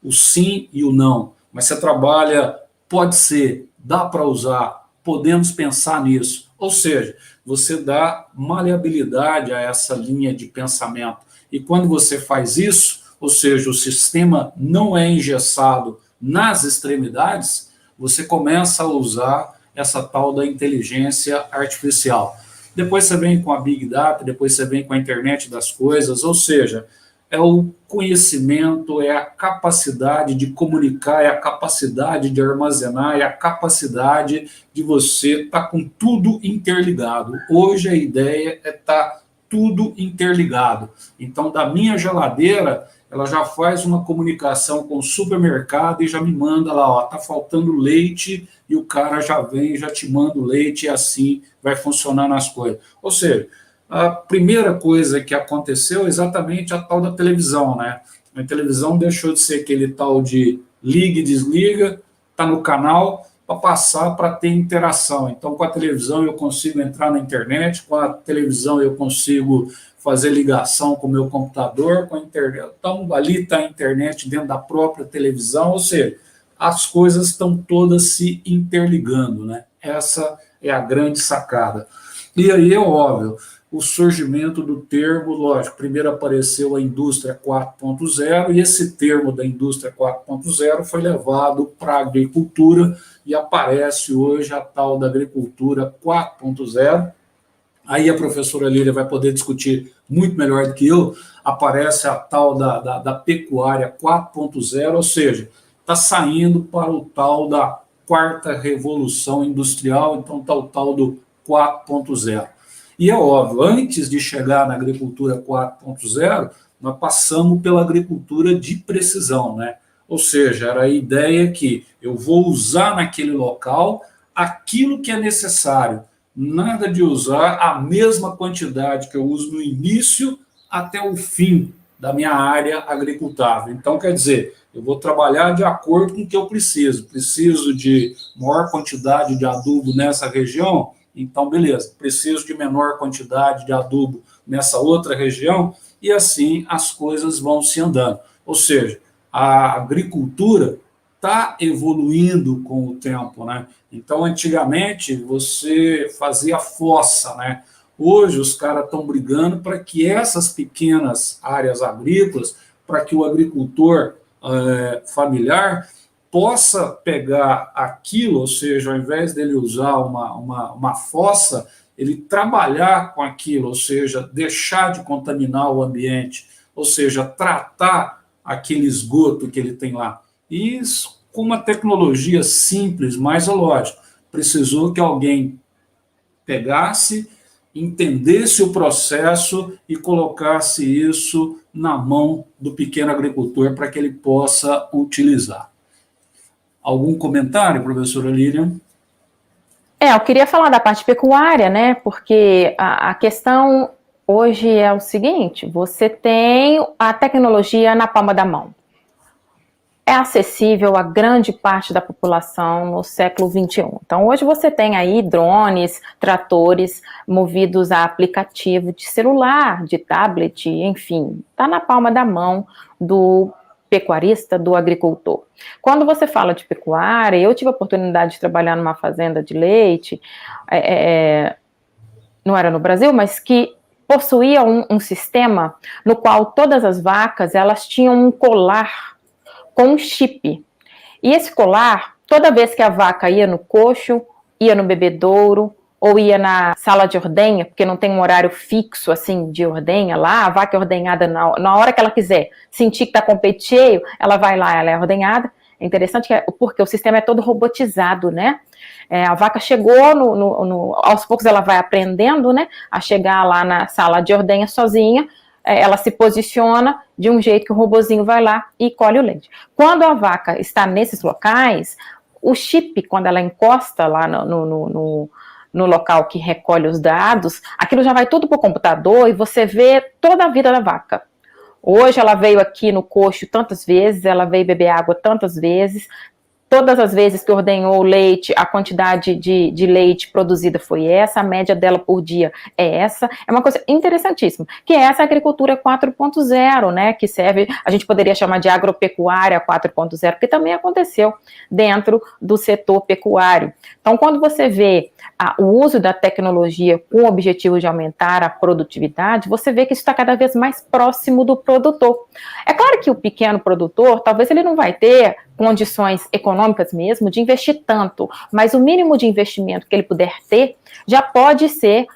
o sim e o não, mas você trabalha, pode ser, dá para usar, podemos pensar nisso. Ou seja, você dá maleabilidade a essa linha de pensamento. E quando você faz isso, ou seja, o sistema não é engessado nas extremidades, você começa a usar essa tal da inteligência artificial. Depois você vem com a Big Data, depois você vem com a internet das coisas, ou seja, é o conhecimento, é a capacidade de comunicar, é a capacidade de armazenar, é a capacidade de você estar com tudo interligado. Hoje a ideia é estar tudo interligado. Então, da minha geladeira, ela já faz uma comunicação com o supermercado e já me manda lá, ó, tá faltando leite, e o cara já vem, já te manda o leite, e assim vai funcionando as coisas. Ou seja, a primeira coisa que aconteceu é exatamente a tal da televisão, né? A televisão deixou de ser aquele tal de liga e desliga, tá no canal, para passar para ter interação. Então, com a televisão eu consigo entrar na internet, com a televisão eu consigo fazer ligação com o meu computador, com a internet. Então, ali está a internet dentro da própria televisão, ou seja, as coisas estão todas se interligando, né? Essa é a grande sacada. E aí é óbvio, o surgimento do termo, lógico, primeiro apareceu a indústria 4.0 e esse termo da indústria 4.0 foi levado para a agricultura e aparece hoje a tal da agricultura 4.0. Aí a professora Lília vai poder discutir muito melhor do que eu, aparece a tal da pecuária 4.0, ou seja, está saindo para o tal da quarta revolução industrial, então está o tal do 4.0. E é óbvio, antes de chegar na agricultura 4.0, nós passamos pela agricultura de precisão, né? Ou seja, era a ideia que eu vou usar naquele local aquilo que é necessário, nada de usar a mesma quantidade que eu uso no início até o fim da minha área agricultável. Então, quer dizer, eu vou trabalhar de acordo com o que eu preciso. Preciso de maior quantidade de adubo nessa região? Então, beleza. Preciso de menor quantidade de adubo nessa outra região? E assim as coisas vão se andando. Ou seja, a agricultura está evoluindo com o tempo, né? Então, antigamente, você fazia fossa, né? Hoje, os caras estão brigando para que essas pequenas áreas agrícolas, para que o agricultor familiar possa pegar aquilo, ou seja, ao invés dele usar uma fossa, ele trabalhar com aquilo, ou seja, deixar de contaminar o ambiente, ou seja, tratar aquele esgoto que ele tem lá. E isso, com uma tecnologia simples, mas lógico, precisou que alguém pegasse, entendesse o processo e colocasse isso na mão do pequeno agricultor para que ele possa utilizar. Algum comentário, professora Lilian? Eu queria falar da parte pecuária, né? Porque a questão hoje é o seguinte: você tem a tecnologia na palma da mão. É acessível a grande parte da população no século XXI. Então, hoje você tem aí drones, tratores movidos a aplicativo de celular, de tablet, enfim, está na palma da mão do pecuarista, do agricultor. Quando você fala de pecuária, eu tive a oportunidade de trabalhar numa fazenda de leite, não era no Brasil, mas que possuía um sistema no qual todas as vacas, elas tinham um colar com um chip. E esse colar, toda vez que a vaca ia no coxo, ia no bebedouro, ou ia na sala de ordenha, porque não tem um horário fixo, assim, de ordenha lá, a vaca é ordenhada na hora que ela quiser. Sentir que está com o peito cheio, ela vai lá, ela é ordenhada. É interessante porque o sistema é todo robotizado, né? A vaca chegou, aos poucos ela vai aprendendo, né, a chegar lá na sala de ordenha sozinha, ela se posiciona de um jeito que o robozinho vai lá e colhe o leite. Quando a vaca está nesses locais, o chip, quando ela encosta lá no local que recolhe os dados, aquilo já vai tudo para o computador e você vê toda a vida da vaca. Hoje ela veio aqui no coxo tantas vezes, ela veio beber água tantas vezes, todas as vezes que ordenhou o leite, a quantidade de leite produzida foi essa, a média dela por dia é essa. É uma coisa interessantíssima, que é essa agricultura 4.0, né, que serve, a gente poderia chamar de agropecuária 4.0, porque também aconteceu dentro do setor pecuário. Então, quando você vê o uso da tecnologia com o objetivo de aumentar a produtividade, você vê que isso está cada vez mais próximo do produtor. É claro que o pequeno produtor, talvez ele não vai ter condições econômicas mesmo de investir tanto, mas o mínimo de investimento que ele puder ter já pode ser,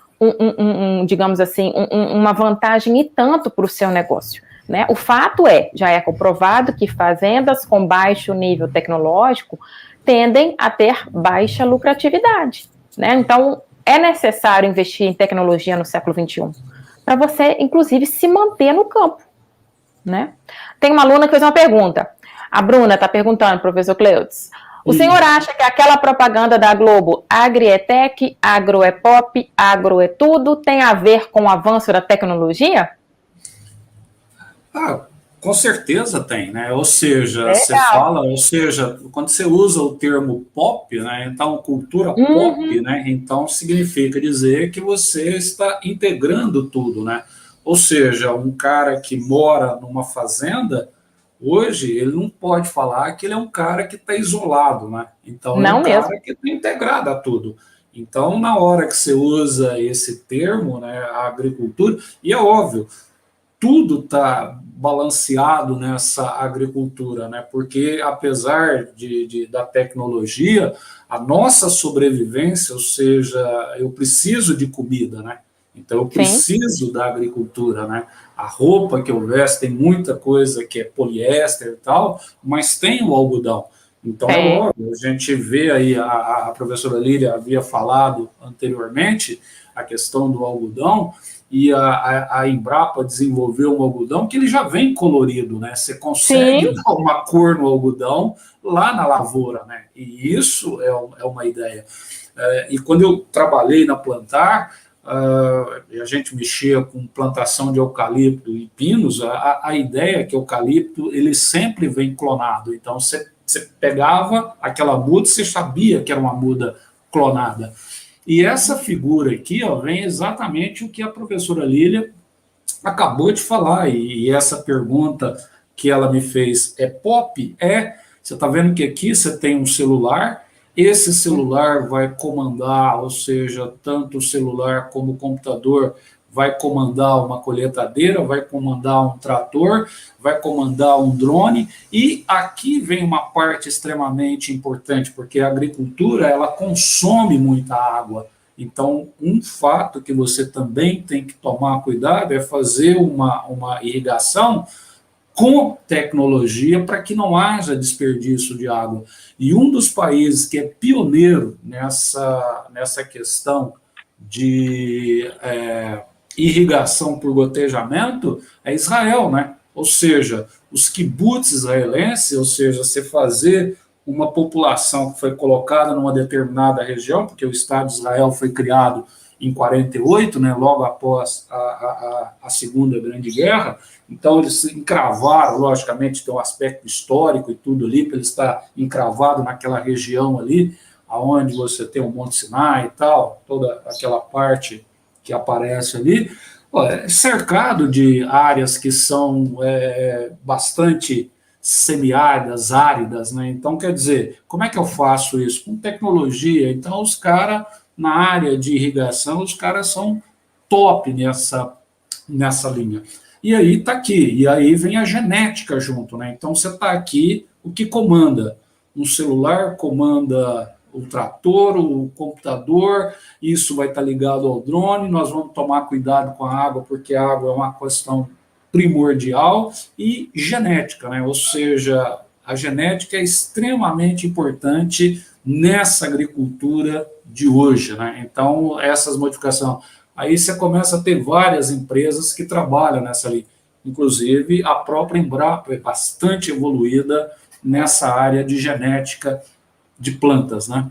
digamos assim, uma vantagem e tanto para o seu negócio. Né? O fato já é comprovado que fazendas com baixo nível tecnológico tendem a ter baixa lucratividade. Né? Então, é necessário investir em tecnologia no século XXI, para você, inclusive, se manter no campo. Né? Tem uma aluna que fez uma pergunta. A Bruna está perguntando, professor Cleudes, o senhor acha que aquela propaganda da Globo, agri é tech, agro é pop, agro é tudo, tem a ver com o avanço da tecnologia? Com certeza tem, né? Ou seja, você fala, quando você usa o termo pop, né? Então, cultura pop, né? Então, significa dizer que você está integrando tudo, né? Ou seja, um cara que mora numa fazenda, hoje, ele não pode falar que ele é um cara que está isolado, né? Então, ele é um cara que está integrado a tudo. Então, na hora que você usa esse termo, né, a agricultura, e é óbvio, tudo está balanceado nessa agricultura, né? Porque apesar da tecnologia, a nossa sobrevivência, ou seja, eu preciso de comida, né? Então eu Sim. preciso da agricultura, né? A roupa que eu vesto tem muita coisa que é poliéster e tal, mas tem o algodão. Então é Tem. óbvio, a gente vê aí, a professora Lília havia falado anteriormente a questão do algodão, e a Embrapa desenvolveu um algodão que ele já vem colorido, né? Você consegue Sim. dar uma cor no algodão lá na lavoura, né? E isso é uma ideia. E quando eu trabalhei na Plantar, a gente mexia com plantação de eucalipto e pinos, a ideia é que o eucalipto ele sempre vem clonado. Então você pegava aquela muda, você sabia que era uma muda clonada. E essa figura aqui, ó, vem exatamente o que a professora Lília acabou de falar, e essa pergunta que ela me fez é pop? Você está vendo que aqui você tem um celular, esse celular vai comandar, ou seja, tanto o celular como o computador vai comandar uma colheitadeira, vai comandar um trator, vai comandar um drone, e aqui vem uma parte extremamente importante, porque a agricultura ela consome muita água. Então, um fato que você também tem que tomar cuidado é fazer uma irrigação com tecnologia para que não haja desperdício de água. E um dos países que é pioneiro nessa questão de irrigação por gotejamento é Israel, né? Ou seja, os kibbutz israelenses, ou seja, você fazer uma população que foi colocada numa determinada região, porque o Estado de Israel foi criado em 48, né, logo após a Segunda Grande Guerra. Então eles encravaram, logicamente tem um aspecto histórico e tudo ali, para ele estar encravado naquela região ali, aonde você tem o Monte Sinai e tal, toda aquela parte que aparece ali, cercado de áreas que são bastante semiáridas, áridas, né? Então, quer dizer, como é que eu faço isso? Com tecnologia. Então, os caras, na área de irrigação, os caras são top nessa linha. E aí está aqui, e aí vem a genética junto, né? Então, você está aqui, o que comanda? Um celular comanda o trator, o computador, isso vai estar ligado ao drone, nós vamos tomar cuidado com a água, porque a água é uma questão primordial, e genética, né? Ou seja, a genética é extremamente importante nessa agricultura de hoje, né? Então, essas modificações. Aí você começa a ter várias empresas que trabalham nessa linha. Inclusive, a própria Embrapa é bastante evoluída nessa área de genética de plantas, né?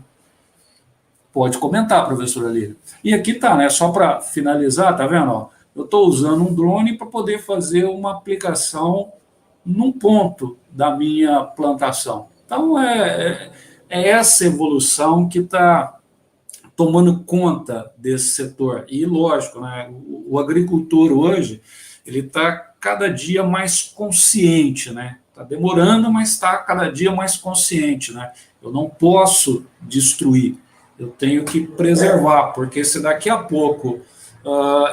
Pode comentar, professora Lília. E aqui está, né? Só para finalizar, tá vendo? Ó, eu estou usando um drone para poder fazer uma aplicação num ponto da minha plantação. Então, é essa evolução que está tomando conta desse setor. E, lógico, né, o agricultor hoje ele está cada dia mais consciente, né? Está demorando, mas está cada dia mais consciente, né? Eu não posso destruir, eu tenho que preservar, porque se daqui a pouco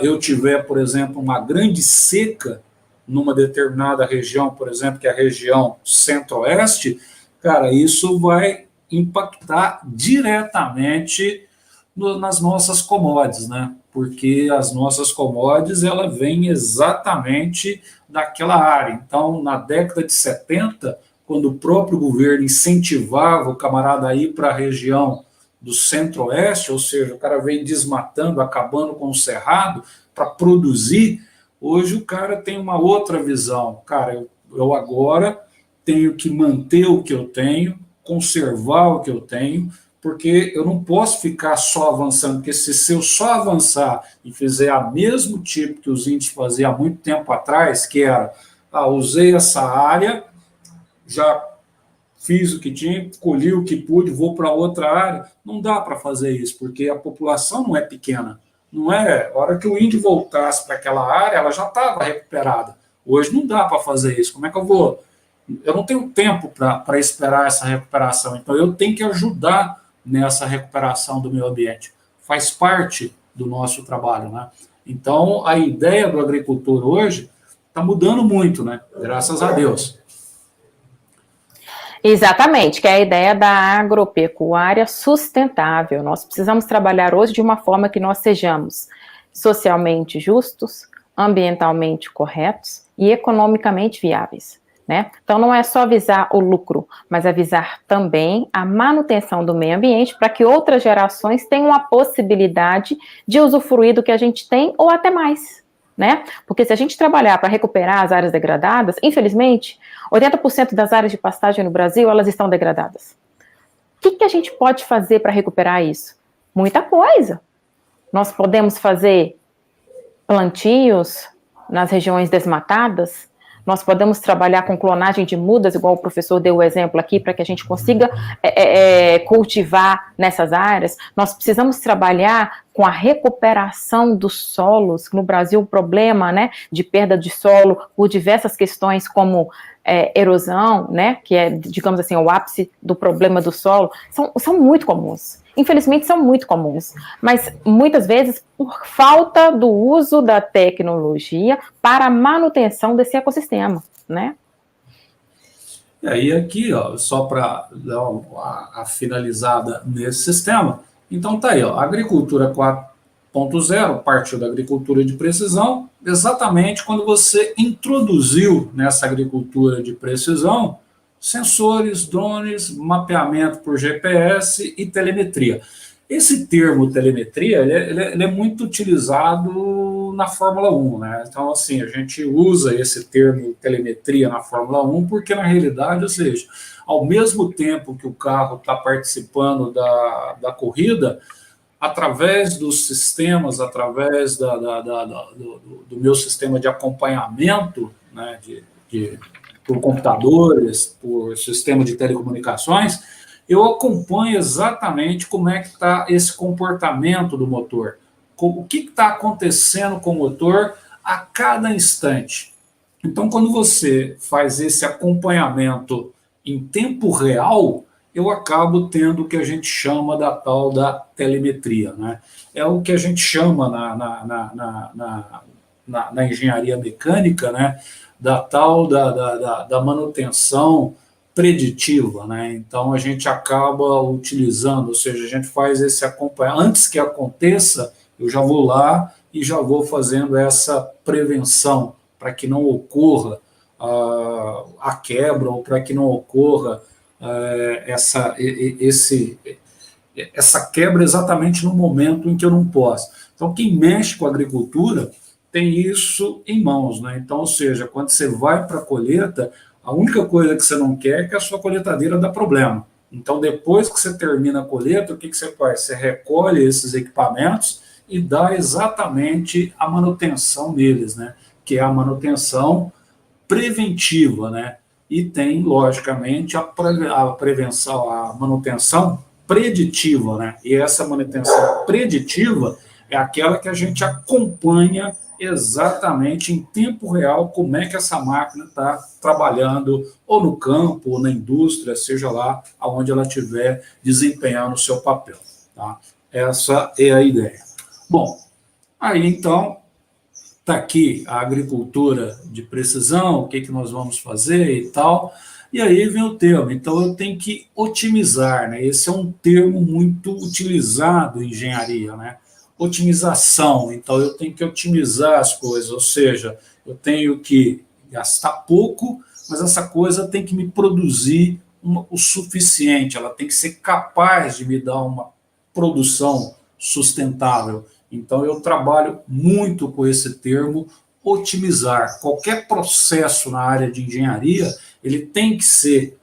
eu tiver, por exemplo, uma grande seca numa determinada região, por exemplo, que é a região centro-oeste, cara, isso vai impactar diretamente nas nossas commodities, né? Porque as nossas commodities, ela vem exatamente daquela área. Então, na década de 70, quando o próprio governo incentivava o camarada a ir para a região do centro-oeste, ou seja, o cara vem desmatando, acabando com o cerrado para produzir, hoje o cara tem uma outra visão. Cara, eu agora tenho que manter o que eu tenho, conservar o que eu tenho, porque eu não posso ficar só avançando, porque se eu só avançar e fizer o mesmo tipo que os índios faziam há muito tempo atrás, que era, usei essa área, já fiz o que tinha, colhi o que pude, vou para outra área, não dá para fazer isso, porque a população não é pequena, não é, a hora que o índio voltasse para aquela área, ela já estava recuperada, hoje não dá para fazer isso, como é que eu vou? Eu não tenho tempo para esperar essa recuperação, então eu tenho que ajudar nessa recuperação do meio ambiente. faz parte do nosso trabalho, né? Então, a ideia do agricultor hoje está mudando muito, né? Graças a Deus. Exatamente, que é a ideia da agropecuária sustentável. Nós precisamos trabalhar hoje de uma forma que nós sejamos socialmente justos, ambientalmente corretos e economicamente viáveis, né? Então não é só visar o lucro, mas é visar também a manutenção do meio ambiente para que outras gerações tenham a possibilidade de usufruir do que a gente tem ou até mais, né? Porque se a gente trabalhar para recuperar as áreas degradadas, infelizmente, 80% das áreas de pastagem no Brasil, elas estão degradadas. O que a gente pode fazer para recuperar isso? Muita coisa. Nós podemos fazer plantios nas regiões desmatadas, nós podemos trabalhar com clonagem de mudas, igual o professor deu o exemplo aqui, para que a gente consiga cultivar nessas áreas. Nós precisamos trabalhar com a recuperação dos solos. No Brasil, o problema, né, de perda de solo por diversas questões como erosão, né, que é, digamos assim, o ápice do problema do solo, são muito comuns. Infelizmente, são muito comuns, mas muitas vezes por falta do uso da tecnologia para a manutenção desse ecossistema, né? E aí aqui, ó, só para dar a finalizada nesse sistema, então tá aí, ó, a agricultura 4.0 partiu da agricultura de precisão, exatamente quando você introduziu nessa agricultura de precisão sensores, drones, mapeamento por GPS e telemetria. Esse termo telemetria, ele é muito utilizado na Fórmula 1, né? Então, assim, a gente usa esse termo telemetria na Fórmula 1 porque, na realidade, ou seja, ao mesmo tempo que o carro está participando da corrida, através dos sistemas, através do meu sistema de acompanhamento, né, por computadores, por sistema de telecomunicações, eu acompanho exatamente como é que está esse comportamento do motor, o que está acontecendo com o motor a cada instante. Então, quando você faz esse acompanhamento em tempo real, eu acabo tendo o que a gente chama da tal da telemetria, né? É o que a gente chama na engenharia mecânica, né, da tal da manutenção preditiva, né? Então a gente acaba utilizando, ou seja, a gente faz esse acompanhamento, antes que aconteça, eu já vou lá e já vou fazendo essa prevenção para que não ocorra a quebra ou para que não ocorra essa quebra exatamente no momento em que eu não posso. Então quem mexe com a agricultura tem isso em mãos, né? Então, ou seja, quando você vai para a colheita, a única coisa que você não quer é que a sua colheitadeira dá problema. Então, depois que você termina a colheita, o que você faz? Você recolhe esses equipamentos e dá exatamente a manutenção deles, né? Que é a manutenção preventiva, né? E tem, logicamente, a prevenção, a manutenção preditiva, né? E essa manutenção preditiva é aquela que a gente acompanha exatamente em tempo real como é que essa máquina está trabalhando, ou no campo, ou na indústria, seja lá aonde ela estiver desempenhando o seu papel. Tá? Essa é a ideia. Bom, aí então, está aqui a agricultura de precisão, o que nós vamos fazer e tal, e aí vem o termo, então eu tenho que otimizar, né? Esse é um termo muito utilizado em engenharia, né? Otimização, então eu tenho que otimizar as coisas, ou seja, eu tenho que gastar pouco, mas essa coisa tem que me produzir o suficiente, ela tem que ser capaz de me dar uma produção sustentável. Então eu trabalho muito com esse termo otimizar. Qualquer processo na área de engenharia, ele tem que ser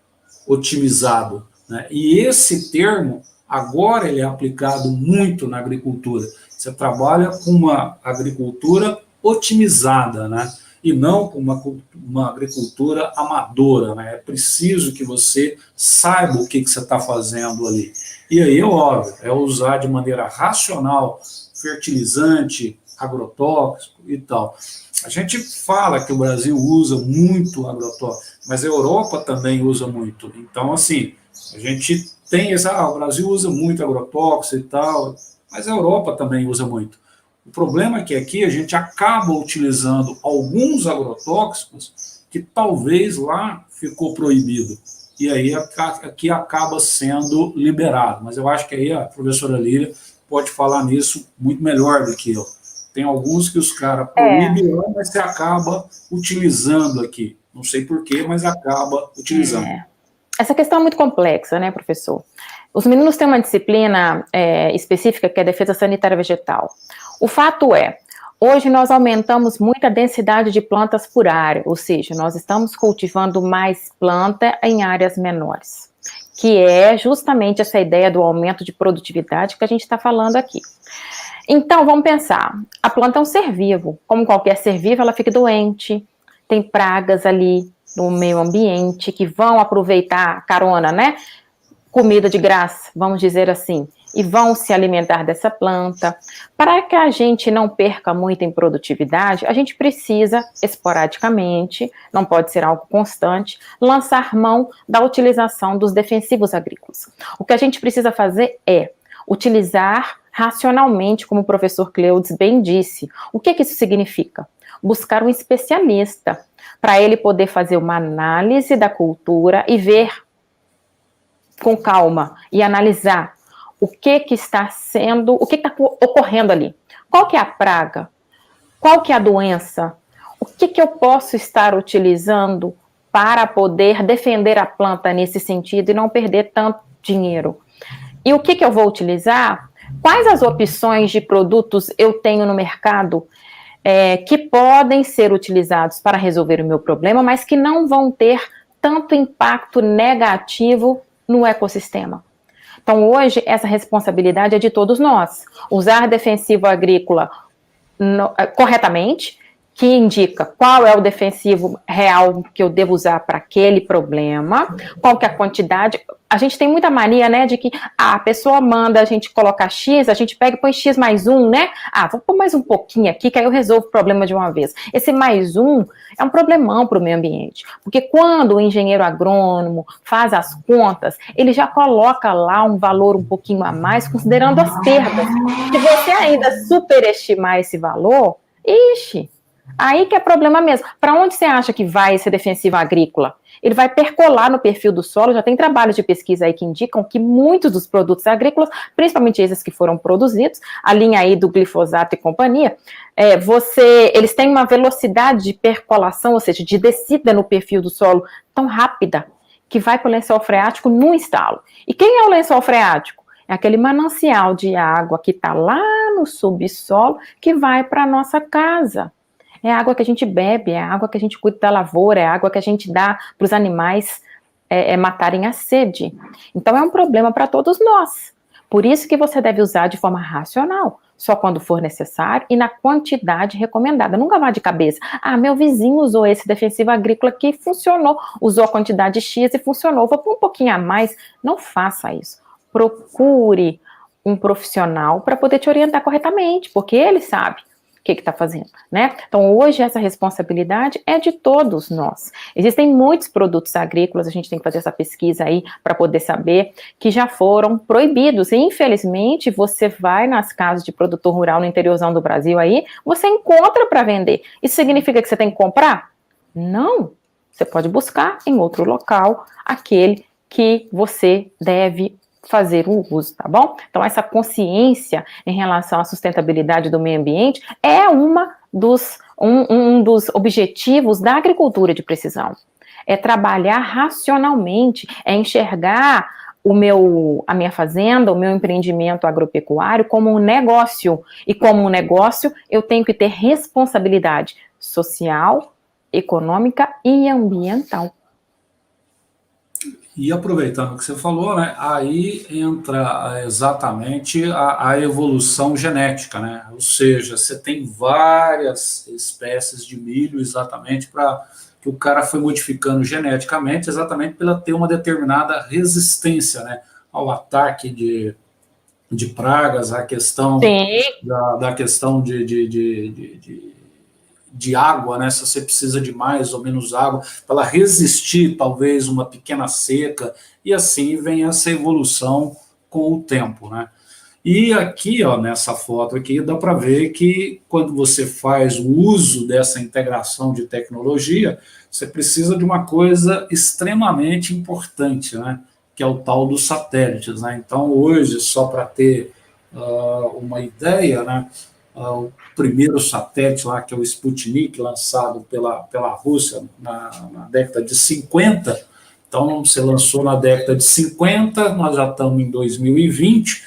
otimizado, né? E esse termo, agora ele é aplicado muito na agricultura. Você trabalha com uma agricultura otimizada, né? E não com uma agricultura amadora, né? É preciso que você saiba o que você está fazendo ali. E aí, óbvio, é usar de maneira racional fertilizante, agrotóxico e tal. A gente fala que o Brasil usa muito agrotóxico, mas a Europa também usa muito. Então, assim, a gente tem o Brasil usa muito agrotóxico e tal, mas a Europa também usa muito. O problema é que aqui a gente acaba utilizando alguns agrotóxicos que talvez lá ficou proibido, e aí aqui acaba sendo liberado. Mas eu acho que aí a professora Lília pode falar nisso muito melhor do que eu. Tem alguns que os caras proíbem, mas você acaba utilizando aqui. Não sei porquê, mas acaba utilizando. Essa questão é muito complexa, né, professor? Os meninos têm uma disciplina específica que é defesa sanitária vegetal. O fato é, hoje nós aumentamos muito a densidade de plantas por área, ou seja, nós estamos cultivando mais planta em áreas menores, que é justamente essa ideia do aumento de produtividade que a gente está falando aqui. Então, vamos pensar, a planta é um ser vivo, como qualquer ser vivo, ela fica doente, tem pragas ali no meio ambiente que vão aproveitar a carona, né? Comida de graça, vamos dizer assim, e vão se alimentar dessa planta. Para que a gente não perca muito em produtividade, a gente precisa, esporadicamente, não pode ser algo constante, lançar mão da utilização dos defensivos agrícolas. O que a gente precisa fazer é utilizar racionalmente, como o professor Cleudes bem disse. O que isso significa? Buscar um especialista, para ele poder fazer uma análise da cultura e ver com calma e analisar o que está sendo, o que está ocorrendo ali. Qual que é a praga? Qual que é a doença? O que eu posso estar utilizando para poder defender a planta nesse sentido e não perder tanto dinheiro? E o que eu vou utilizar? Quais as opções de produtos eu tenho no mercado que podem ser utilizados para resolver o meu problema, mas que não vão ter tanto impacto negativo no ecossistema? Então, hoje, essa responsabilidade é de todos nós. Usar defensivo agrícola corretamente, que indica qual é o defensivo real que eu devo usar para aquele problema, qual que é a quantidade. A gente tem muita mania, né, de que a pessoa manda a gente colocar X, a gente pega e põe X mais 1, né? Vou pôr mais um pouquinho aqui, que aí eu resolvo o problema de uma vez. Esse mais 1 é um problemão para o meio ambiente, porque quando o engenheiro agrônomo faz as contas, ele já coloca lá um valor um pouquinho a mais, considerando as perdas. Se você ainda superestimar esse valor, aí que é problema mesmo. Para onde você acha que vai esse defensivo agrícola? Ele vai percolar no perfil do solo, já tem trabalhos de pesquisa aí que indicam que muitos dos produtos agrícolas, principalmente esses que foram produzidos, a linha aí do glifosato e companhia, eles têm uma velocidade de percolação, ou seja, de descida no perfil do solo tão rápida, que vai para o lençol freático num estalo. E quem é o lençol freático? É aquele manancial de água que está lá no subsolo, que vai para a nossa casa. É a água que a gente bebe, é a água que a gente cuida da lavoura, é a água que a gente dá para os animais matarem a sede. Então é um problema para todos nós. Por isso que você deve usar de forma racional, só quando for necessário e na quantidade recomendada. Nunca vá de cabeça. Meu vizinho usou esse defensivo agrícola que funcionou, usou a quantidade X e funcionou, vou pôr um pouquinho a mais. Não faça isso. Procure um profissional para poder te orientar corretamente, porque ele sabe o que está fazendo, né? Então, hoje, essa responsabilidade é de todos nós. Existem muitos produtos agrícolas, a gente tem que fazer essa pesquisa aí para poder saber, que já foram proibidos. E, infelizmente, você vai nas casas de produtor rural no interiorzão do Brasil aí, você encontra para vender. Isso significa que você tem que comprar? Não. Você pode buscar em outro local aquele que você deve fazer o uso, tá bom? Então, essa consciência em relação à sustentabilidade do meio ambiente é um dos objetivos da agricultura de precisão. É trabalhar racionalmente, é enxergar a minha fazenda, o meu empreendimento agropecuário como um negócio. E como um negócio, eu tenho que ter responsabilidade social, econômica e ambiental. E aproveitando o que você falou, né, aí entra exatamente a evolução genética, né? Ou seja, você tem várias espécies de milho exatamente para que o cara foi modificando geneticamente exatamente para ter uma determinada resistência, né, ao ataque de pragas, a questão da questão de água, né? Se você precisa de mais ou menos água, para ela resistir talvez uma pequena seca, e assim vem essa evolução com o tempo, né? E aqui, ó, nessa foto aqui, dá para ver que quando você faz o uso dessa integração de tecnologia, você precisa de uma coisa extremamente importante, né? Que é o tal dos satélites, né? Então, hoje, só para ter uma ideia, né? O primeiro satélite lá, que é o Sputnik, lançado pela Rússia na década de 50, então, se lançou na década de 50, nós já estamos em 2020.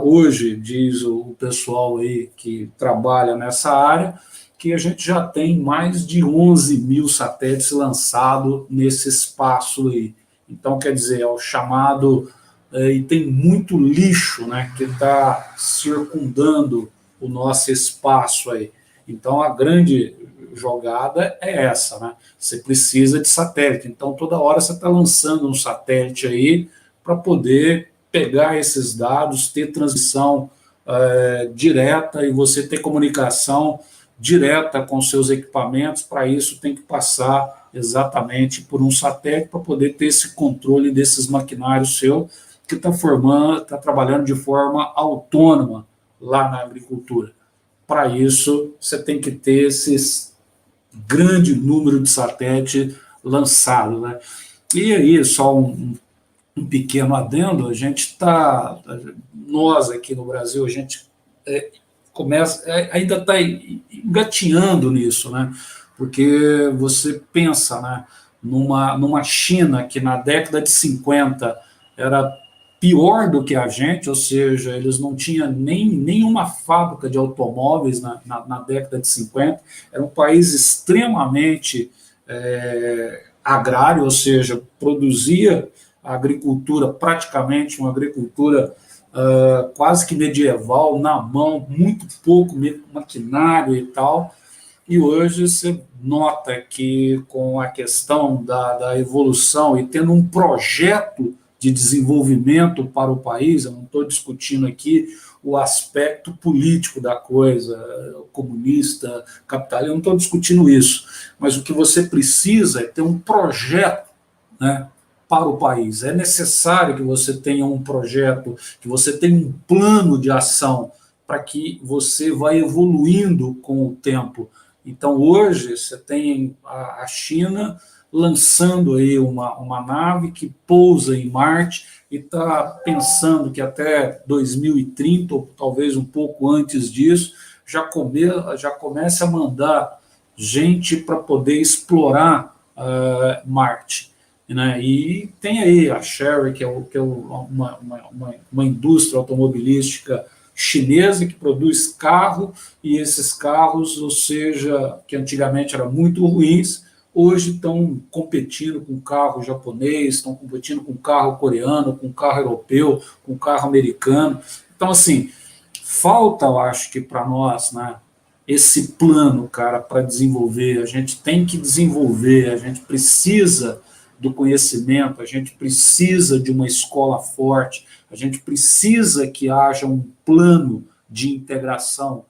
Hoje, diz o pessoal aí que trabalha nessa área, que a gente já tem mais de 11 mil satélites lançados nesse espaço aí. Então, quer dizer, é o chamado, e tem muito lixo, né, que está circundando o nosso espaço aí. Então, a grande jogada é essa, né? Você precisa de satélite. Então, toda hora você está lançando um satélite aí para poder pegar esses dados, ter transmissão direta e você ter comunicação direta com seus equipamentos. Para isso, tem que passar exatamente por um satélite para poder ter esse controle desses maquinários seu que está trabalhando de forma autônoma lá na agricultura. Para isso, você tem que ter esses grande número de satélites lançados, né? E aí, só um pequeno adendo, a gente está, nós aqui no Brasil, a gente ainda está engatinhando nisso, né? Porque você pensa, né, numa China que na década de 50 era pior do que a gente, ou seja, eles não tinham nenhuma fábrica de automóveis na década de 50, era um país extremamente agrário, ou seja, produzia a agricultura, praticamente uma agricultura quase que medieval, na mão, muito pouco maquinário e tal. E hoje você nota que com a questão da evolução e tendo um projeto de desenvolvimento para o país, eu não estou discutindo aqui o aspecto político da coisa, comunista, capitalista, eu não estou discutindo isso, mas o que você precisa é ter um projeto, né, para o país. É necessário que você tenha um projeto, que você tenha um plano de ação para que você vá evoluindo com o tempo. Então, hoje, você tem a China lançando aí uma nave que pousa em Marte e está pensando que até 2030, ou talvez um pouco antes disso, já comece a mandar gente para poder explorar Marte. Né? E tem aí a Chery, que é uma indústria automobilística chinesa que produz carro, e esses carros, ou seja, que antigamente eram muito ruins, hoje estão competindo com carro japonês, estão competindo com carro coreano, com carro europeu, com carro americano. Então, assim, falta, eu acho que para nós, né, esse plano, cara, para desenvolver. A gente tem que desenvolver, a gente precisa do conhecimento, a gente precisa de uma escola forte, a gente precisa que haja um plano de integração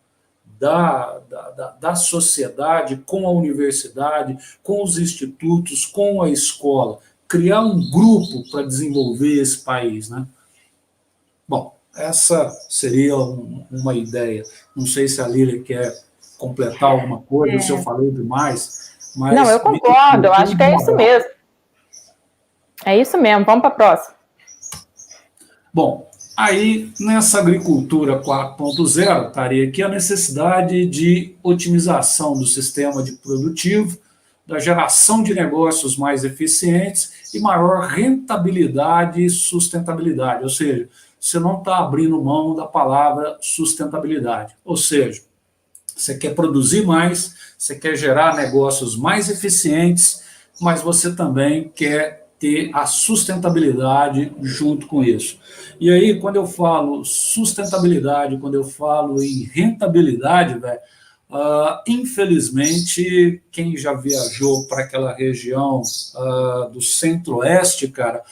da sociedade com a universidade, com os institutos, com a escola, criar um grupo para desenvolver esse país, né? Bom, essa seria uma ideia. Não sei se a Lília quer completar alguma coisa, se eu falei demais, mas... Não, eu concordo, eu acho que é isso mesmo. É isso mesmo, vamos para a próxima. Bom, aí nessa agricultura 4.0 estaria aqui a necessidade de otimização do sistema de produtivo, da geração de negócios mais eficientes e maior rentabilidade e sustentabilidade. Ou seja, você não está abrindo mão da palavra sustentabilidade. Ou seja, você quer produzir mais, você quer gerar negócios mais eficientes, mas você também quer ter a sustentabilidade junto com isso. E aí, quando eu falo sustentabilidade, quando eu falo em rentabilidade, velho, infelizmente, quem já viajou para aquela região do centro-oeste, cara,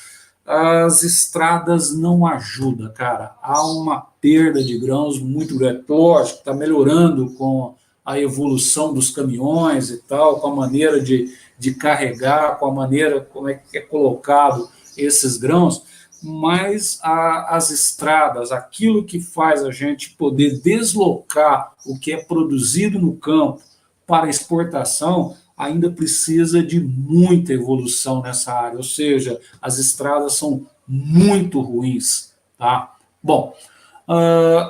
as estradas não ajudam, cara. Há uma perda de grãos muito grande. Lógico, está melhorando com a evolução dos caminhões e tal, com a maneira de carregar, com a maneira como é que é colocado esses grãos, mas as estradas, aquilo que faz a gente poder deslocar o que é produzido no campo para exportação, ainda precisa de muita evolução nessa área, ou seja, as estradas são muito ruins. Tá? Bom,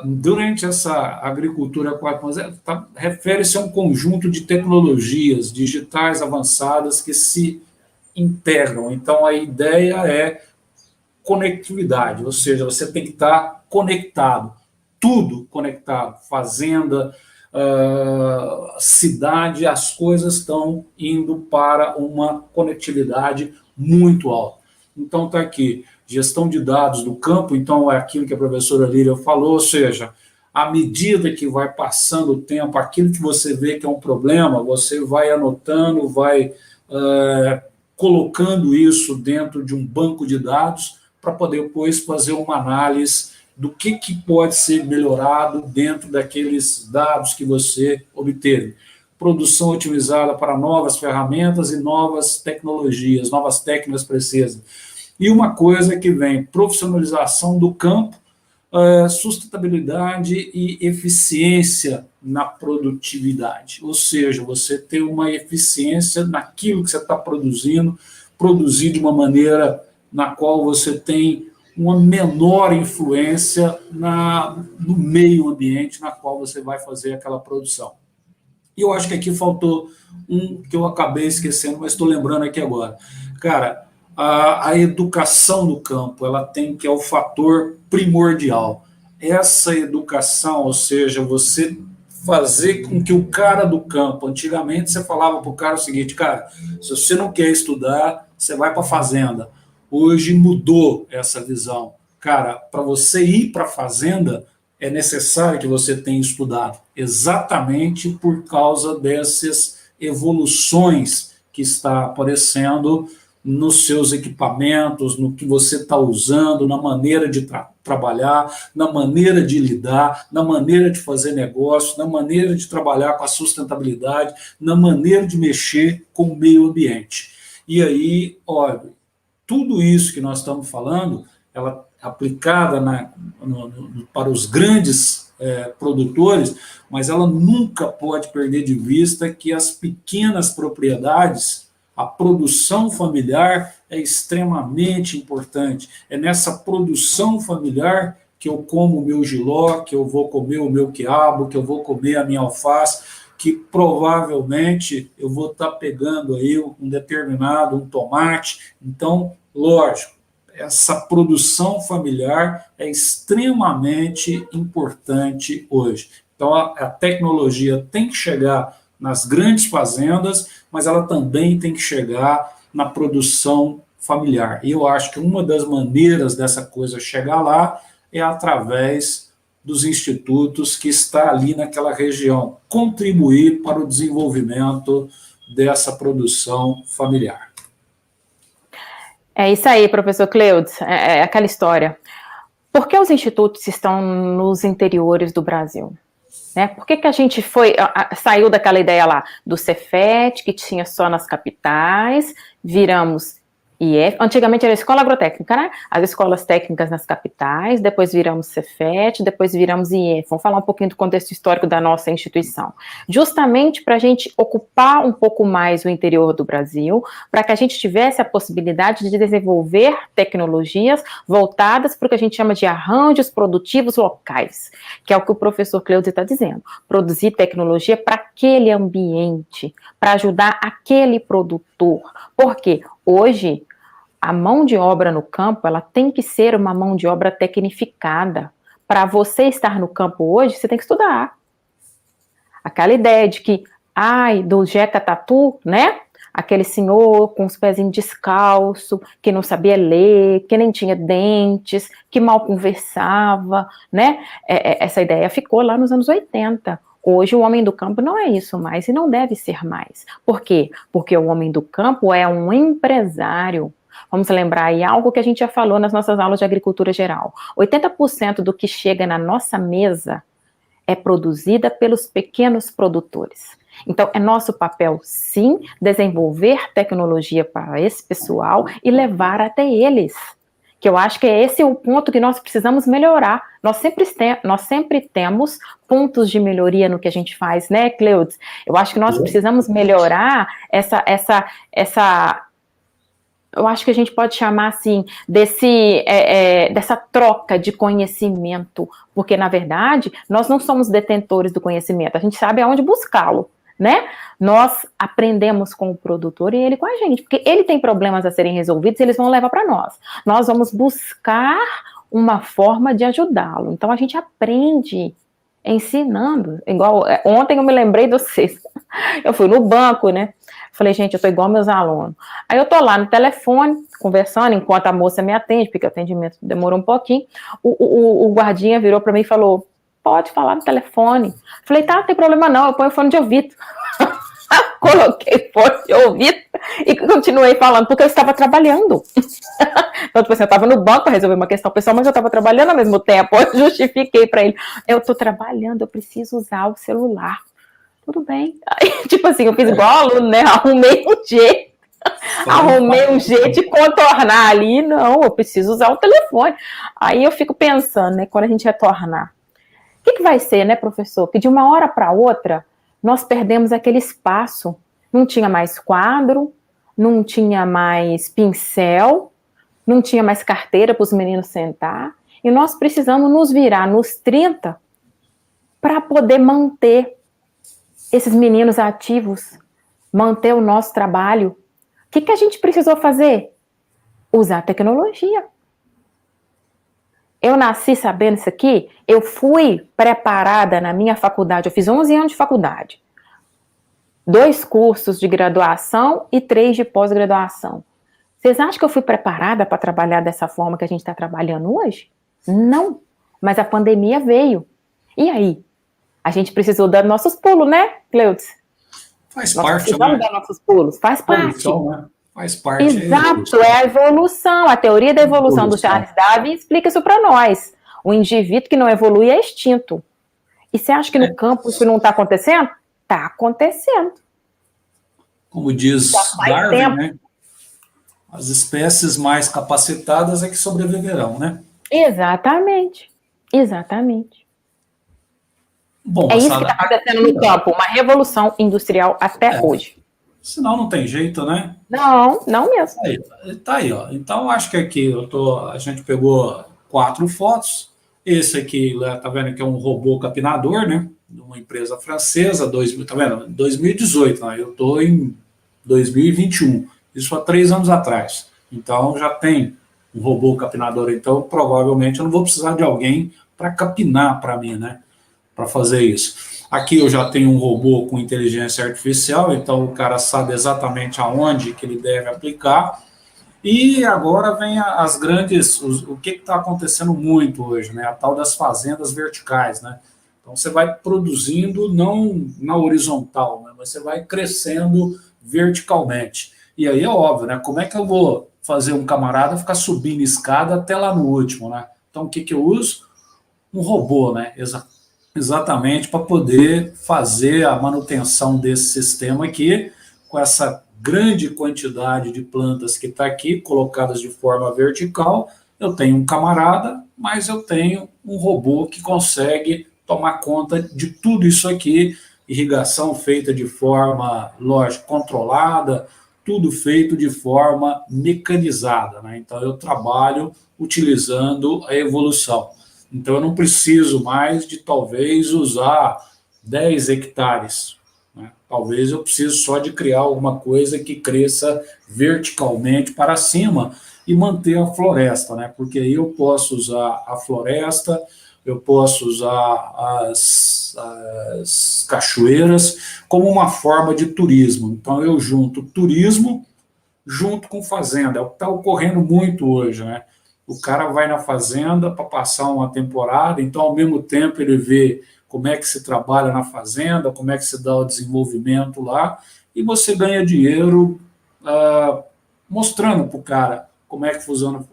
durante essa agricultura 4.0, refere-se a um conjunto de tecnologias digitais avançadas que se integram. Então, a ideia é conectividade, ou seja, você tem que estar conectado, tudo conectado, fazenda, cidade, as coisas estão indo para uma conectividade muito alta. Então, está aqui, gestão de dados do campo, então é aquilo que a professora Líria falou, ou seja, à medida que vai passando o tempo, aquilo que você vê que é um problema, você vai anotando, vai colocando isso dentro de um banco de dados para poder depois fazer uma análise do que pode ser melhorado dentro daqueles dados que você obteve. Produção otimizada para novas ferramentas e novas tecnologias, novas técnicas precisas. E uma coisa que vem, profissionalização do campo, sustentabilidade e eficiência na produtividade. Ou seja, você ter uma eficiência naquilo que você está produzindo, produzir de uma maneira na qual você tem uma menor influência no meio ambiente na qual você vai fazer aquela produção. E eu acho que aqui faltou um que eu acabei esquecendo, mas estou lembrando aqui agora. Cara, a educação no campo, ela tem que é o fator primordial. Essa educação, ou seja, você fazer com que o cara do campo, antigamente você falava para o cara o seguinte, cara, se você não quer estudar, você vai para a fazenda. Hoje mudou essa visão. Cara, para você ir para a fazenda, é necessário que você tenha estudado, exatamente por causa dessas evoluções que está aparecendo nos seus equipamentos, no que você está usando, na maneira de trabalhar, na maneira de lidar, na maneira de fazer negócio, na maneira de trabalhar com a sustentabilidade, na maneira de mexer com o meio ambiente. E aí, olha, tudo isso que nós estamos falando, ela aplicada para os grandes produtores, mas ela nunca pode perder de vista que as pequenas propriedades, a produção familiar é extremamente importante. É nessa produção familiar que eu como o meu jiló, que eu vou comer o meu quiabo, que eu vou comer a minha alface, que provavelmente eu vou estar pegando aí um tomate. Então, lógico, essa produção familiar é extremamente importante hoje. Então, a tecnologia tem que chegar nas grandes fazendas, mas ela também tem que chegar na produção familiar. E eu acho que uma das maneiras dessa coisa chegar lá é através dos institutos que está ali naquela região, contribuir para o desenvolvimento dessa produção familiar. É isso aí, professor Cleudes, é aquela história. Por que os institutos estão nos interiores do Brasil? Né? Por que a gente saiu daquela ideia lá do Cefet, que tinha só nas capitais, viramos IF, antigamente era Escola Agrotécnica, né? As escolas técnicas nas capitais, depois viramos Cefet, depois viramos IF. Vamos falar um pouquinho do contexto histórico da nossa instituição. Justamente para a gente ocupar um pouco mais o interior do Brasil, para que a gente tivesse a possibilidade de desenvolver tecnologias voltadas para o que a gente chama de arranjos produtivos locais, que é o que o professor Cleudes está dizendo. Produzir tecnologia para aquele ambiente, para ajudar aquele produtor. Por quê? Hoje, a mão de obra no campo, ela tem que ser uma mão de obra tecnificada. Para você estar no campo hoje, você tem que estudar. Aquela ideia de que, do Jeca Tatu, né? Aquele senhor com os pezinhos descalço, que não sabia ler, que nem tinha dentes, que mal conversava, né? Essa ideia ficou lá nos anos 80. Hoje o homem do campo não é isso mais e não deve ser mais. Por quê? Porque o homem do campo é um empresário. Vamos lembrar aí algo que a gente já falou nas nossas aulas de agricultura geral. 80% do que chega na nossa mesa é produzida pelos pequenos produtores. Então, é nosso papel, sim, desenvolver tecnologia para esse pessoal e levar até eles. que eu acho que esse é o ponto que nós precisamos melhorar. Nós sempre temos pontos de melhoria no que a gente faz, né, Cleudes? Eu acho que nós precisamos melhorar eu acho que a gente pode chamar assim, dessa troca de conhecimento, porque, na verdade, nós não somos detentores do conhecimento, a gente sabe aonde buscá-lo, né? Nós aprendemos com o produtor e ele com a gente, porque ele tem problemas a serem resolvidos e eles vão levar para nós. Nós vamos buscar uma forma de ajudá-lo. Então, a gente aprende ensinando. Igual, ontem eu me lembrei de vocês. Eu fui no banco, né? Falei, gente, eu tô igual meus alunos. Aí eu tô lá no telefone, conversando, enquanto a moça me atende, porque o atendimento demorou um pouquinho. O guardinha virou para mim e falou, pode falar no telefone. Falei, tá, não tem problema não, eu ponho fone de ouvido. Coloquei fone de ouvido e continuei falando, porque eu estava trabalhando. Então, tipo assim, eu estava no banco para resolver uma questão pessoal, mas eu estava trabalhando ao mesmo tempo. Eu justifiquei para ele, eu estou trabalhando, eu preciso usar o celular. Tudo bem. Aí, tipo assim, eu fiz igual aluno, né? Arrumei um jeito de contornar ali. Não, eu preciso usar o telefone. Aí eu fico pensando, né? Quando a gente retornar, o que vai ser, né, professor? Que de uma hora para outra, nós perdemos aquele espaço. Não tinha mais quadro, não tinha mais pincel, não tinha mais carteira para os meninos sentar. E nós precisamos nos virar nos 30 para poder manter esses meninos ativos, manter o nosso trabalho. O que a gente precisou fazer? Usar a tecnologia. Eu nasci sabendo isso aqui, eu fui preparada na minha faculdade, eu fiz 11 anos de faculdade, 2 cursos de graduação e 3 de pós-graduação. Vocês acham que eu fui preparada para trabalhar dessa forma que a gente está trabalhando hoje? Não, mas a pandemia veio. E aí? A gente precisou dar nossos pulos, né, Cleudes? Faz Nós parte, precisamos né? dar nossos pulos, faz parte. Né? Faz parte. Exato, é a evolução, a teoria da evolução do Charles Darwin explica isso para nós. O indivíduo que não evolui é extinto. E você acha que no campo isso não está acontecendo? Está acontecendo. Como diz Darwin, né? As espécies mais capacitadas é que sobreviverão, né? Exatamente, exatamente. Bom, é isso que está acontecendo no campo, uma revolução industrial até hoje. Senão não tem jeito, né? Não, não mesmo. Tá aí, ó. Então, acho que aqui a gente pegou 4 fotos. Esse aqui, tá vendo que é um robô capinador, né? De uma empresa francesa, tá vendo? 2018, né? Eu estou em 2021. Isso há 3 anos atrás. Então, já tem um robô capinador. Então, provavelmente, eu não vou precisar de alguém para capinar para mim, né? Para fazer isso. Aqui eu já tenho um robô com inteligência artificial, então o cara sabe exatamente aonde que ele deve aplicar. E agora vem as grandes, o que está acontecendo muito hoje, né? A tal das fazendas verticais, né? Então você vai produzindo não na horizontal, né? Mas você vai crescendo verticalmente. E aí é óbvio, né? Como é que eu vou fazer um camarada ficar subindo escada até lá no último, né? Então o que eu uso? Um robô, né? Exatamente para poder fazer a manutenção desse sistema aqui, com essa grande quantidade de plantas que está aqui, colocadas de forma vertical. Eu tenho um camarada, mas eu tenho um robô que consegue tomar conta de tudo isso aqui, irrigação feita de forma, lógico, controlada, tudo feito de forma mecanizada, né? Então eu trabalho utilizando a evolução. Então, eu não preciso mais de, talvez, usar 10 hectares. Né? Talvez eu precise só de criar alguma coisa que cresça verticalmente para cima e manter a floresta, né? Porque aí eu posso usar a floresta, eu posso usar as cachoeiras como uma forma de turismo. Então, eu junto turismo junto com fazenda. É o que está ocorrendo muito hoje, né? O cara vai na fazenda para passar uma temporada, então, ao mesmo tempo, ele vê como é que se trabalha na fazenda, como é que se dá o desenvolvimento lá, e você ganha dinheiro mostrando para o cara como é que funciona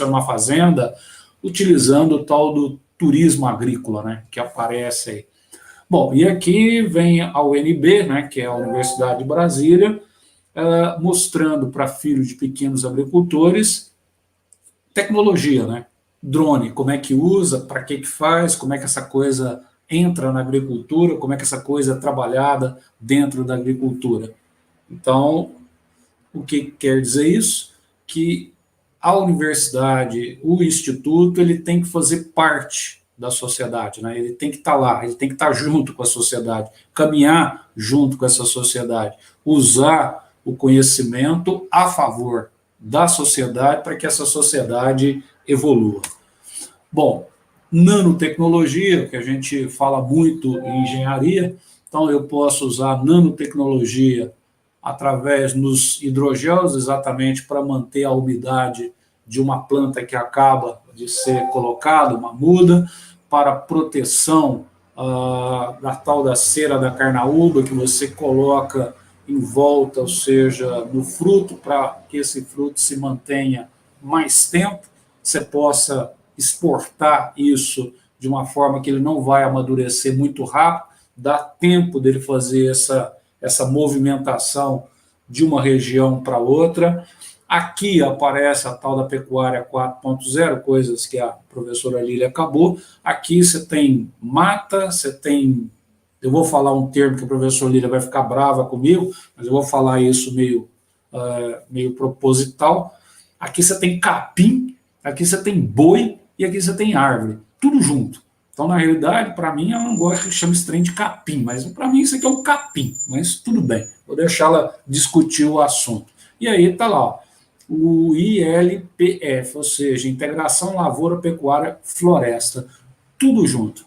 uma fazenda, utilizando o tal do turismo agrícola, né, que aparece aí. Bom, e aqui vem a UNB, né, que é a Universidade de Brasília, mostrando para filhos de pequenos agricultores tecnologia, né? Drone, como é que usa, para que faz, como é que essa coisa entra na agricultura, como é que essa coisa é trabalhada dentro da agricultura. Então, o que quer dizer isso? Que a universidade, o instituto, ele tem que fazer parte da sociedade, né? Ele tem que estar lá, ele tem que estar junto com a sociedade, caminhar junto com essa sociedade, usar o conhecimento a favor da sociedade para que essa sociedade evolua. Bom, nanotecnologia, que a gente fala muito em engenharia, então eu posso usar nanotecnologia através dos hidrogéus, exatamente para manter a umidade de uma planta que acaba de ser colocada, uma muda, para proteção da tal da cera da carnaúba, que você coloca em volta, ou seja, no fruto, para que esse fruto se mantenha mais tempo, você possa exportar isso de uma forma que ele não vai amadurecer muito rápido, dá tempo dele fazer essa movimentação de uma região para outra. Aqui aparece a tal da pecuária 4.0, coisas que a professora Lília acabou. Aqui você tem mata, você tem... Eu vou falar um termo que a professora Lília vai ficar brava comigo, mas eu vou falar isso meio proposital. Aqui você tem capim, aqui você tem boi e aqui você tem árvore, tudo junto. Então, na realidade, para mim, eu não gosto que chame esse trem de capim, mas para mim isso aqui é um capim, mas tudo bem, vou deixá-la discutir o assunto. E aí está lá, ó, o ILPF, ou seja, Integração Lavoura, Pecuária, Floresta, tudo junto.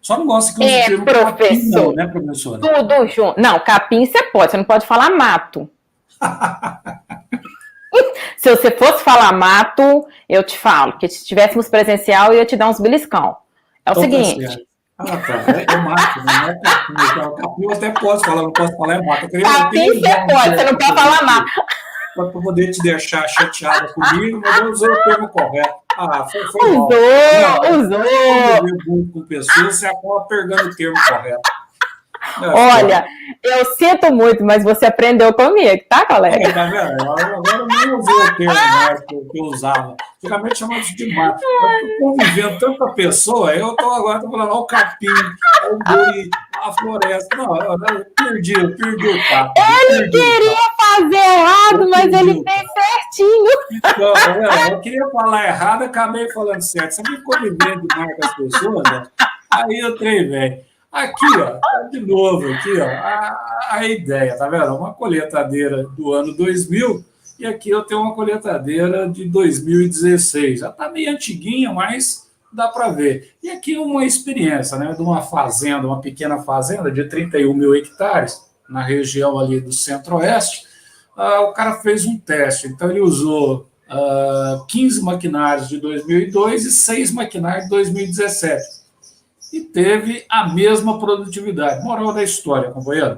Só não gosto que use o termo capim, não, né, professora? Tudo junto. Não, capim você não pode falar mato. Se você fosse falar mato, eu te falo, que se tivéssemos presencial, eu ia te dar uns beliscão. É o então, seguinte... Tá, é mato, não é capim. Então, capim eu até posso falar, não posso falar é mato. Capim você pode, você não pode falar mato. Para poder te deixar chateada comigo, mas eu usei o termo correto. Foi mal. Usou. Eu muito com pessoas, você acaba pegando o termo correto. Olha, eu sinto muito, mas você aprendeu comigo, tá, colega? Tá vendo? Agora eu nem usei o termo mais que eu usava. Antigamente chamava isso de mato. Eu estou convivendo tanta pessoa, eu estou agora falando, ó, o capim, ó, o boi, a floresta. Não, eu perdi o papo. Ele queria fazer errado, mas ele fez certinho. Então, eu queria falar errado, acabei falando certo. Você me convivendo demais com as pessoas, né? Aí eu trei, velho. Aqui, ó, de novo, aqui, ó, a ideia, tá vendo? Uma colheitadeira do ano 2000 e aqui eu tenho uma colheitadeira de 2016. Já tá meio antiguinha, mas dá para ver. E aqui uma experiência, né, de uma fazenda, uma pequena fazenda de 31 mil hectares, na região ali do Centro-Oeste. O cara fez um teste, então ele usou 15 maquinários de 2002 e 6 maquinários de 2017. E teve a mesma produtividade. Moral da história, companheiro.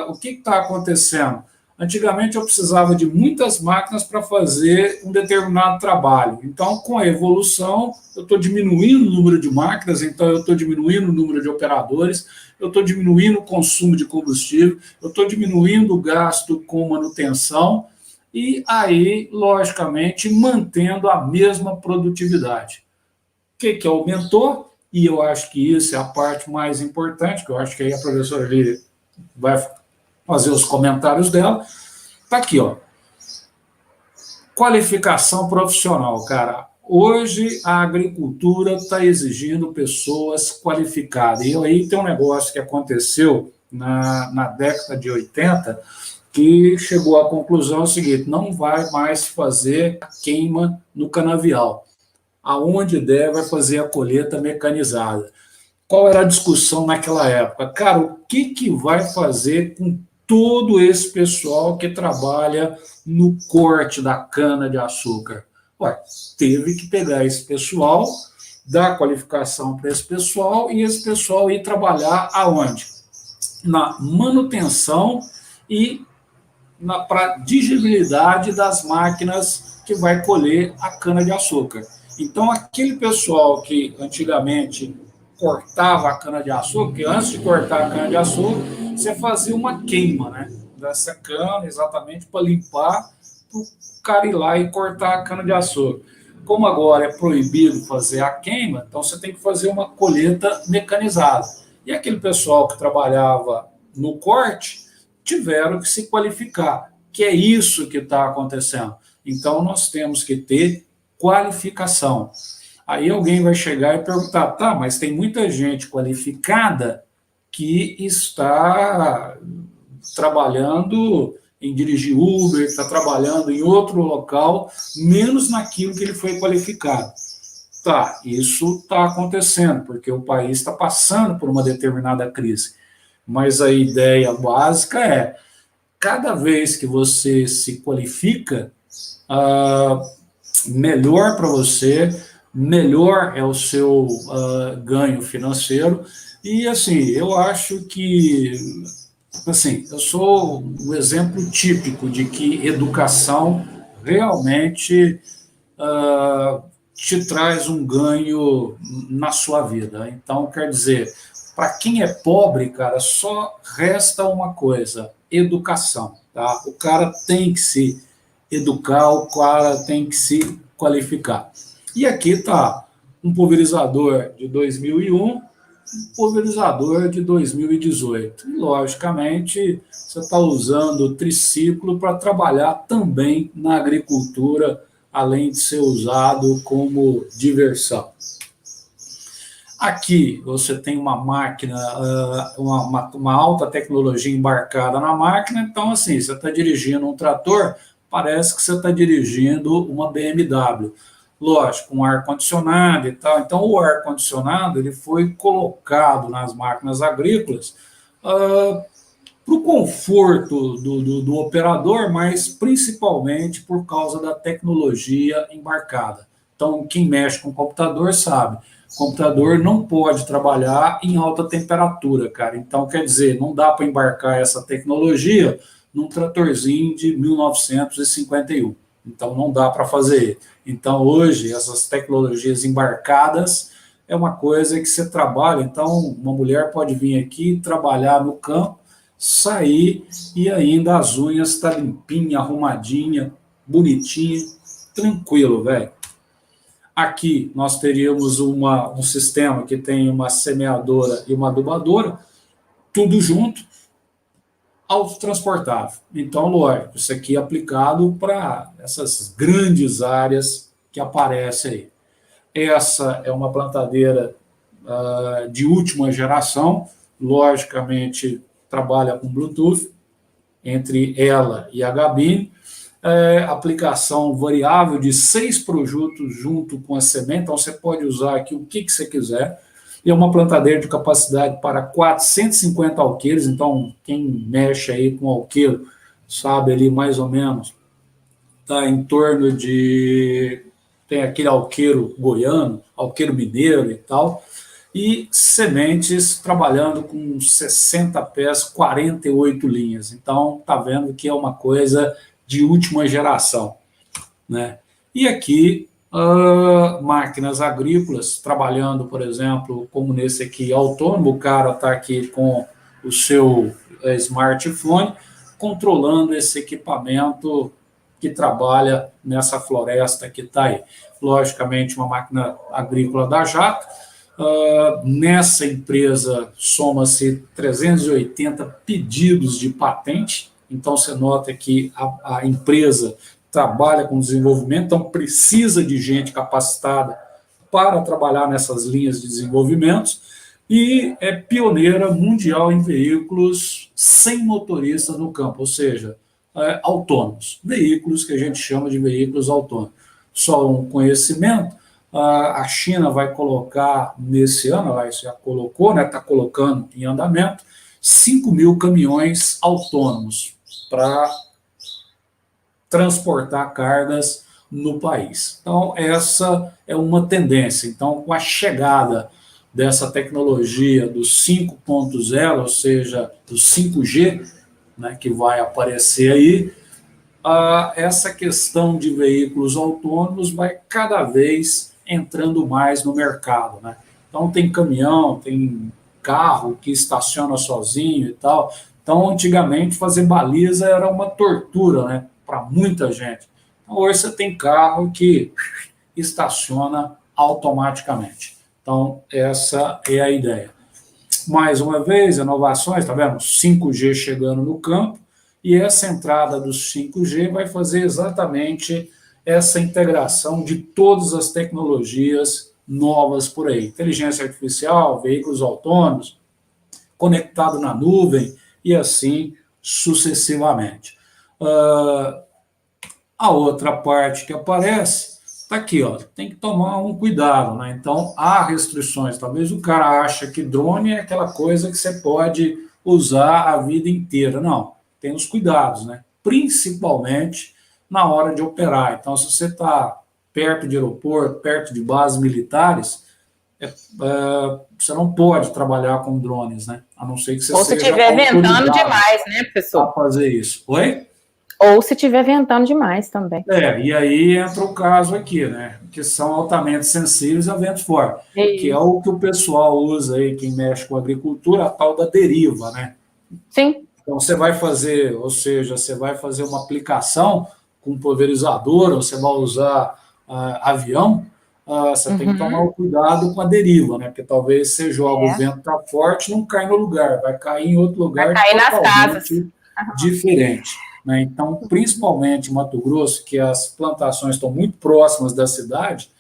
O que está acontecendo? Antigamente eu precisava de muitas máquinas para fazer um determinado trabalho. Então, com a evolução, eu estou diminuindo o número de máquinas, então eu estou diminuindo o número de operadores, eu estou diminuindo o consumo de combustível, eu estou diminuindo o gasto com manutenção e aí, logicamente, mantendo a mesma produtividade. O que aumentou? E eu acho que isso é a parte mais importante, que eu acho que aí a professora Lília vai fazer os comentários dela. Está aqui, ó. Qualificação profissional, cara. Hoje a agricultura está exigindo pessoas qualificadas. E aí tem um negócio que aconteceu na década de 80, que chegou à conclusão seguinte: não vai mais fazer a queima no canavial. Aonde der, vai fazer a colheita mecanizada. Qual era a discussão naquela época? Cara, o que vai fazer com todo esse pessoal que trabalha no corte da cana-de-açúcar? Teve que pegar esse pessoal, dar qualificação para esse pessoal e esse pessoal ir trabalhar aonde? Na manutenção e para a digeribilidade das máquinas que vai colher a cana-de-açúcar. Então, aquele pessoal que antigamente cortava a cana-de-açúcar, que antes de cortar a cana-de-açúcar, você fazia uma queima, né, dessa cana, exatamente para limpar, o cara ir lá e cortar a cana-de-açúcar. Como agora é proibido fazer a queima, então você tem que fazer uma colheita mecanizada. E aquele pessoal que trabalhava no corte tiveram que se qualificar, que é isso que está acontecendo. Então, nós temos que ter qualificação. Aí alguém vai chegar e perguntar, tá, mas tem muita gente qualificada que está trabalhando em dirigir Uber, está trabalhando em outro local, menos naquilo que ele foi qualificado. Tá, isso está acontecendo, porque o país está passando por uma determinada crise. Mas a ideia básica é, cada vez que você se qualifica, melhor para você, melhor é o seu ganho financeiro. E, assim, eu acho que, assim, eu sou um exemplo típico de que educação realmente te traz um ganho na sua vida. Então, quer dizer, para quem é pobre, cara, só resta uma coisa: educação. Tá? O cara tem que se educar, o cara tem que se qualificar. E aqui está um pulverizador de 2001, um pulverizador de 2018. E, logicamente, você está usando o triciclo para trabalhar também na agricultura, além de ser usado como diversão. Aqui você tem uma máquina, uma alta tecnologia embarcada na máquina, então, assim, você está dirigindo um trator, parece que você está dirigindo uma BMW. Lógico, um ar-condicionado e tal. Então, o ar-condicionado ele foi colocado nas máquinas agrícolas para o conforto do operador, mas principalmente por causa da tecnologia embarcada. Então, quem mexe com computador sabe, o computador não pode trabalhar em alta temperatura, cara. Então, quer dizer, não dá para embarcar essa tecnologia num tratorzinho de 1951. Então, não dá para fazer. Então, hoje, essas tecnologias embarcadas é uma coisa que você trabalha. Então, uma mulher pode vir aqui trabalhar no campo, sair e ainda as unhas estão limpinha, arrumadinha, bonitinha, tranquilo, velho. Aqui nós teríamos um sistema que tem uma semeadora e uma adubadora, tudo junto, autotransportável. Então, lógico, isso aqui é aplicado para essas grandes áreas que aparecem aí. Essa é uma plantadeira de última geração, logicamente trabalha com Bluetooth, entre ela e a gabine, aplicação variável de 6 produtos junto com a semente, então você pode usar aqui o que você quiser, e é uma plantadeira de capacidade para 450 alqueires, então quem mexe aí com alqueiro sabe ali mais ou menos, está em torno de, tem aquele alqueiro goiano, alqueiro mineiro e tal, e sementes trabalhando com 60 pés, 48 linhas, então tá vendo que é uma coisa de última geração, né? E aqui, máquinas agrícolas, trabalhando, por exemplo, como nesse aqui, autônomo, o cara está aqui com o seu smartphone, controlando esse equipamento que trabalha nessa floresta que está aí. Logicamente, uma máquina agrícola da Jato. Nessa empresa, soma-se 380 pedidos de patente. Então, você nota que a empresa trabalha com desenvolvimento, então precisa de gente capacitada para trabalhar nessas linhas de desenvolvimento e é pioneira mundial em veículos sem motorista no campo, ou seja, autônomos, veículos que a gente chama de veículos autônomos. Só um conhecimento, a China vai colocar nesse ano, ela já colocou, está colocando em andamento, 5 mil caminhões autônomos para transportar cargas no país. Então, essa é uma tendência. Então, com a chegada dessa tecnologia do 5.0, ou seja, do 5G, né, que vai aparecer aí, essa questão de veículos autônomos vai cada vez entrando mais no mercado, né? Então, tem caminhão, tem carro que estaciona sozinho e tal. Então, antigamente, fazer baliza era uma tortura, né? para muita gente. Então, hoje você tem carro que estaciona automaticamente. Então, essa é a ideia. Mais uma vez, inovações, está vendo? 5G chegando no campo, e essa entrada do 5G vai fazer exatamente essa integração de todas as tecnologias novas por aí. Inteligência artificial, veículos autônomos, conectado na nuvem, e assim sucessivamente. A outra parte que aparece está aqui, ó, tem que tomar um cuidado, né? Então, há restrições. Talvez o cara ache que drone é aquela coisa que você pode usar a vida inteira. Não, tem os cuidados, né? Principalmente na hora de operar. Então, se você está perto de aeroporto, perto de bases militares, você não pode trabalhar com drones, né? A não ser que você Ou se seja estiver ventando autorizado demais, né, professor? a fazer isso. Oi? Ou se estiver ventando demais também. E aí entra o caso aqui, né? Que são altamente sensíveis a ventos fortes, que é o que o pessoal usa aí, quem mexe com agricultura, a tal da deriva, né? Sim. Então você vai fazer, ou seja, você vai fazer uma aplicação com pulverizador, ou você vai usar avião, você tem que tomar o cuidado com a deriva, né? Porque talvez você joga, o vento tá forte, não cai no lugar, vai cair em outro lugar vai cair nas casas. diferente. Né? Então, principalmente em Mato Grosso, que as plantações estão muito próximas da cidade,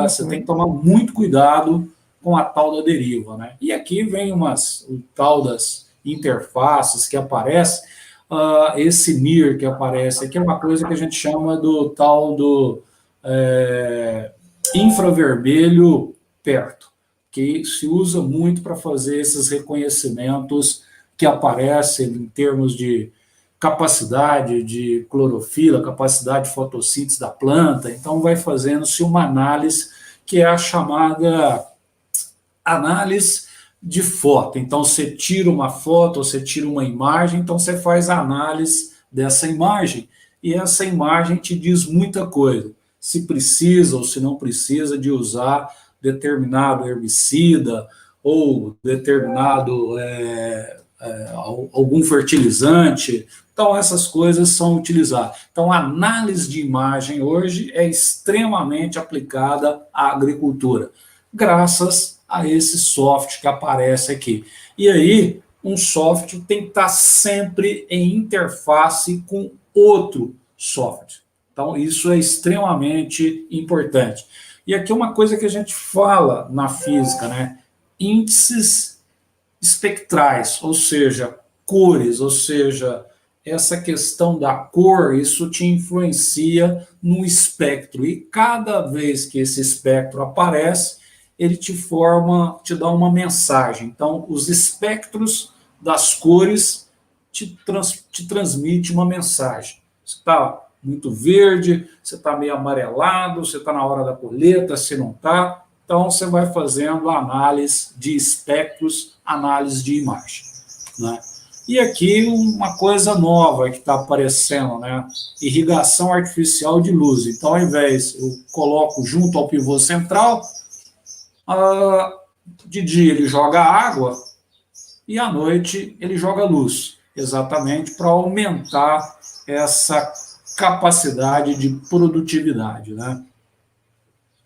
você tem que tomar muito cuidado com a tal da deriva. Né? E aqui vem o tal das interfaces que aparece, esse NIR que aparece aqui é uma coisa que a gente chama do tal do infravermelho perto, que se usa muito para fazer esses reconhecimentos que aparecem em termos de capacidade de clorofila, capacidade de fotossíntese da planta. Então, vai fazendo-se uma análise que é a chamada análise de foto. Então, você tira uma foto, você tira uma imagem, então você faz a análise dessa imagem, e essa imagem te diz muita coisa. Se precisa ou se não precisa de usar determinado herbicida ou determinado algum fertilizante. Então, essas coisas são utilizadas. Então, a análise de imagem hoje é extremamente aplicada à agricultura, graças a esse software que aparece aqui. E aí, um software tem que estar sempre em interface com outro software. Então, isso é extremamente importante. E aqui uma coisa que a gente fala na física, né? Índices espectrais, ou seja, cores, ou seja, essa questão da cor, isso te influencia no espectro. E cada vez que esse espectro aparece, ele te dá uma mensagem. Então, os espectros das cores te transmite uma mensagem. Você está muito verde, você está meio amarelado, você está na hora da colheita, se não está. Então, você vai fazendo análise de espectros, análise de imagem. Né? E aqui uma coisa nova que está aparecendo, né? Irrigação artificial de luz. Então, ao invés, eu coloco junto ao pivô central, de dia ele joga água e à noite ele joga luz, exatamente para aumentar essa capacidade de produtividade, né?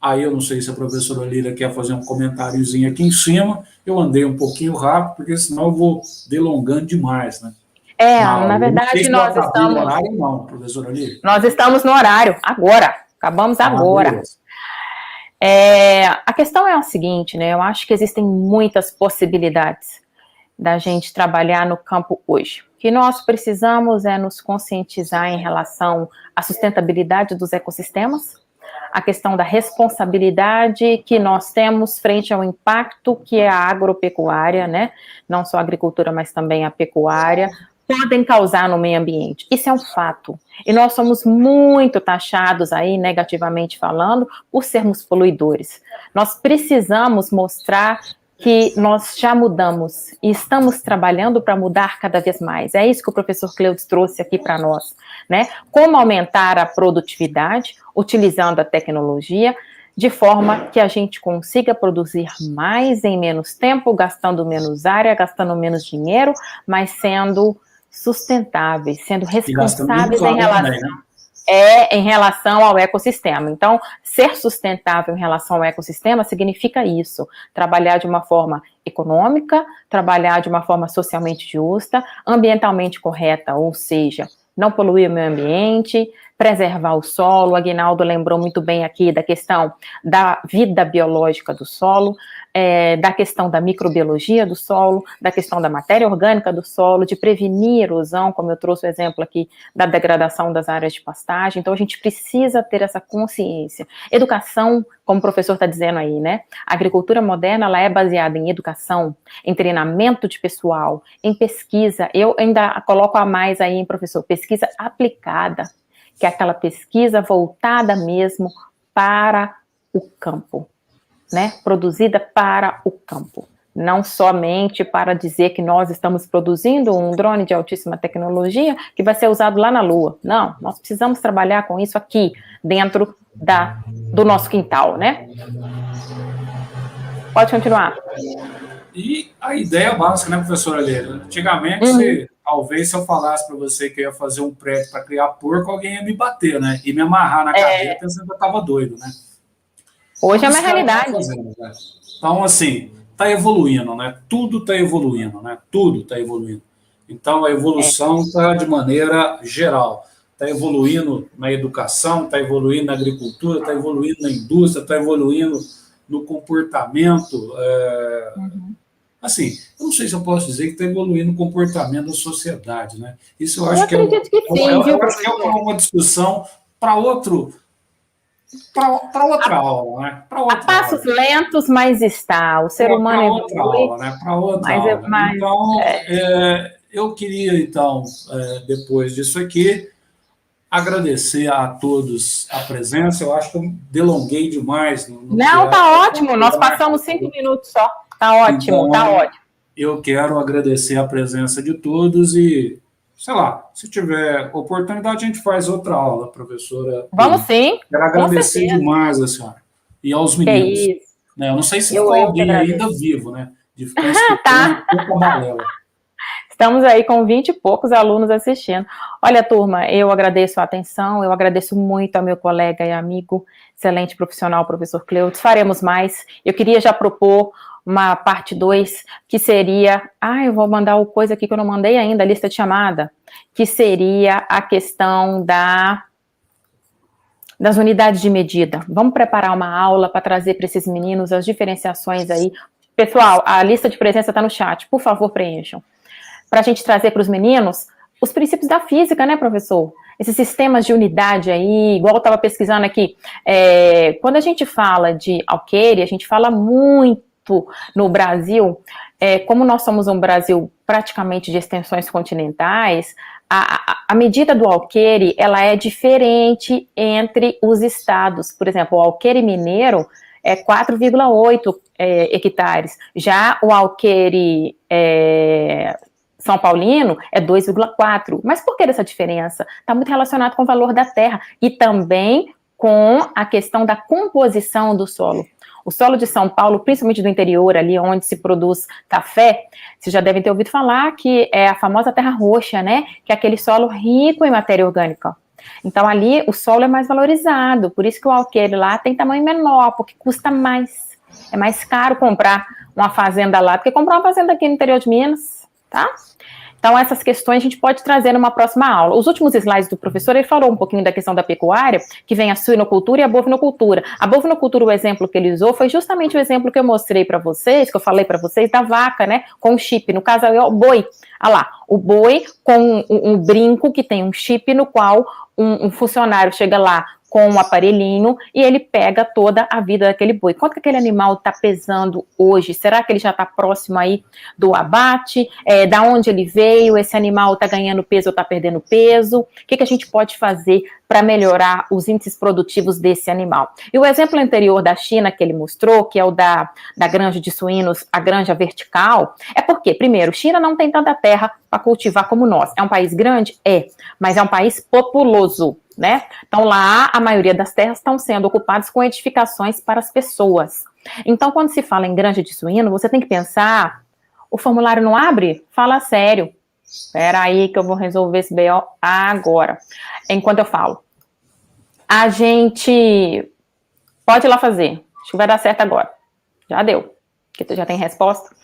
Aí eu não sei se a professora Lira quer fazer um comentáriozinho aqui em cima, eu andei um pouquinho rápido, porque senão eu vou delongando demais, né? Na verdade, nós estamos... no horário, não, professora Lira. Nós estamos no horário, agora, acabamos agora. A questão é a seguinte, né? Eu acho que existem muitas possibilidades da gente trabalhar no campo hoje. O que nós precisamos é nos conscientizar em relação à sustentabilidade dos ecossistemas, a questão da responsabilidade que nós temos frente ao impacto que é a agropecuária, né? Não só a agricultura, mas também a pecuária, podem causar no meio ambiente. Isso é um fato. E nós somos muito taxados aí, negativamente falando, por sermos poluidores. Nós precisamos mostrar que nós já mudamos e estamos trabalhando para mudar cada vez mais. É isso que o professor Cleudes trouxe aqui para nós, né? Como aumentar a produtividade utilizando a tecnologia, de forma que a gente consiga produzir mais em menos tempo, gastando menos área, gastando menos dinheiro, mas sendo sustentáveis, sendo E gastando responsáveis menos água também, né? em relação ao ecossistema. Então, ser sustentável em relação ao ecossistema significa isso, trabalhar de uma forma econômica, trabalhar de uma forma socialmente justa, ambientalmente correta, ou seja, não poluir o meio ambiente, preservar o solo. O Aguinaldo lembrou muito bem aqui da questão da vida biológica do solo, da questão da microbiologia do solo, da questão da matéria orgânica do solo, de prevenir erosão, como eu trouxe o exemplo aqui da degradação das áreas de pastagem. Então, a gente precisa ter essa consciência. Educação, como o professor está dizendo aí, né? A agricultura moderna, ela é baseada em educação, em treinamento de pessoal, em pesquisa. Eu ainda coloco a mais aí, professor, pesquisa aplicada, que é aquela pesquisa voltada mesmo para o campo, né? Produzida para o campo. Não somente para dizer que nós estamos produzindo um drone de altíssima tecnologia que vai ser usado lá na Lua. Não, nós precisamos trabalhar com isso aqui, dentro do nosso quintal, né? Pode continuar. E a ideia básica, né, professora Leila? Antigamente, talvez se eu falasse para você que eu ia fazer um prédio para criar porco, alguém ia me bater, né? E me amarrar na cadeira pensando que eu estava doido, né? Hoje é uma realidade. Fazendo, né? Então, assim, está evoluindo, né? Tudo está evoluindo, né? Tudo está evoluindo. Então, a evolução está de maneira geral. Está evoluindo na educação, está evoluindo na agricultura, está evoluindo na indústria, está evoluindo no comportamento. Assim, eu não sei se eu posso dizer que está evoluindo o comportamento da sociedade, né? Isso eu acho que é uma discussão para outra aula, né? A passos lentos, mas está. O ser humano é outra aula, né? Para outra aula. Então, eu queria, então, depois disso aqui, agradecer a todos a presença. Eu acho que eu delonguei demais. Não, tá ótimo. Nós passamos 5 minutos só. Tá ótimo, então, tá ótimo. Eu quero agradecer a presença de todos e, sei lá, se tiver oportunidade, a gente faz outra aula, professora. Vamos sim. Quero agradecer demais a senhora. E aos meninos. Que isso. Né? Eu não sei se ficou alguém ainda vivo, né? De ficar escutando pouca balela. Estamos aí com 20 e poucos alunos assistindo. Olha, turma, eu agradeço a atenção, eu agradeço muito ao meu colega e amigo, excelente profissional, professor Cleudes. Faremos mais. Eu queria já propor uma parte 2, que seria... eu vou mandar uma coisa aqui que eu não mandei ainda, a lista de chamada, que seria a questão das unidades de medida. Vamos preparar uma aula para trazer para esses meninos as diferenciações aí. Pessoal, a lista de presença está no chat, por favor, preencham. Para a gente trazer para os meninos os princípios da física, né, professor? Esses sistemas de unidade aí, igual eu estava pesquisando aqui, quando a gente fala de alqueire, a gente fala muito no Brasil, como nós somos um Brasil praticamente de extensões continentais, a medida do alqueire, ela é diferente entre os estados. Por exemplo, o alqueire mineiro é 4,8 hectares, já o alqueire São Paulino é 2,4. Mas por que essa diferença? Está muito relacionado com o valor da terra e também com a questão da composição do solo. O solo de São Paulo, principalmente do interior, ali onde se produz café, vocês já devem ter ouvido falar que é a famosa terra roxa, né? Que é aquele solo rico em matéria orgânica. Então, ali, o solo é mais valorizado, por isso que o alqueire lá tem tamanho menor, porque custa mais. É mais caro comprar uma fazenda lá do que comprar uma fazenda aqui no interior de Minas, tá? Então, essas questões a gente pode trazer numa próxima aula. Os últimos slides do professor, ele falou um pouquinho da questão da pecuária, que vem a suinocultura e a bovinocultura. A bovinocultura, o exemplo que ele usou, foi justamente o exemplo que eu mostrei para vocês, que eu falei para vocês, da vaca, né, com o chip. No caso, é o boi. Olha lá, o boi com um brinco que tem um chip no qual um funcionário chega lá com um aparelhinho e ele pega toda a vida daquele boi. Quanto que aquele animal está pesando hoje? Será que ele já está próximo aí do abate? Da onde ele veio? Esse animal está ganhando peso ou está perdendo peso? O que a gente pode fazer para melhorar os índices produtivos desse animal? E o exemplo anterior da China que ele mostrou, que é o da granja de suínos, a granja vertical, é porque, primeiro, China não tem tanta terra para cultivar como nós. É um país grande? Mas é um país populoso, né? Então lá a maioria das terras estão sendo ocupadas com edificações para as pessoas. Então quando se fala em granja de suíno, você tem que pensar, o formulário não abre? Fala sério. Espera aí que eu vou resolver esse BO agora. Enquanto eu falo. A gente pode ir lá fazer. Acho que vai dar certo agora. Já deu. Porque já tem resposta.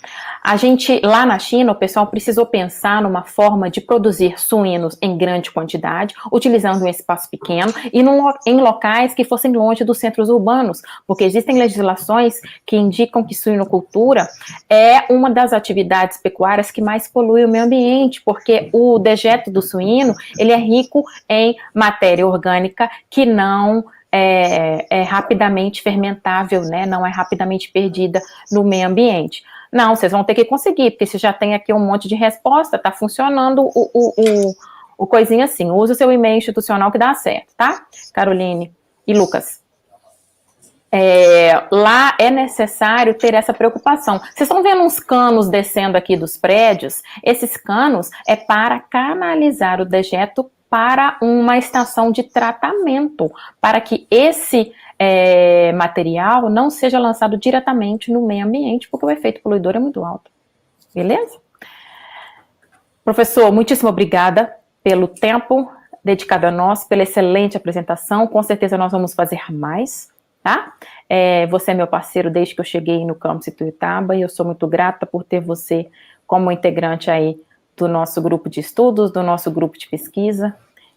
A gente, lá na China, o pessoal precisou pensar numa forma de produzir suínos em grande quantidade, utilizando um espaço pequeno e em locais que fossem longe dos centros urbanos, porque existem legislações que indicam que suinocultura é uma das atividades pecuárias que mais polui o meio ambiente, porque o dejeto do suíno, ele é rico em matéria orgânica que não é rapidamente fermentável, né? Não é rapidamente perdida no meio ambiente. Não, vocês vão ter que conseguir, porque você já tem aqui um monte de resposta, tá funcionando o coisinha assim. Use o seu e-mail institucional que dá certo, tá? Caroline e Lucas. Lá é necessário ter essa preocupação. Vocês estão vendo uns canos descendo aqui dos prédios? Esses canos é para canalizar o dejeto para uma estação de tratamento, para que esse material não seja lançado diretamente no meio ambiente, porque o efeito poluidor é muito alto. Beleza? Professor, muitíssimo obrigada pelo tempo dedicado a nós, pela excelente apresentação. Com certeza nós vamos fazer mais, tá? Você é meu parceiro desde que eu cheguei no campus Ituiutaba e eu sou muito grata por ter você como integrante aí do nosso grupo de estudos, do nosso grupo de pesquisa.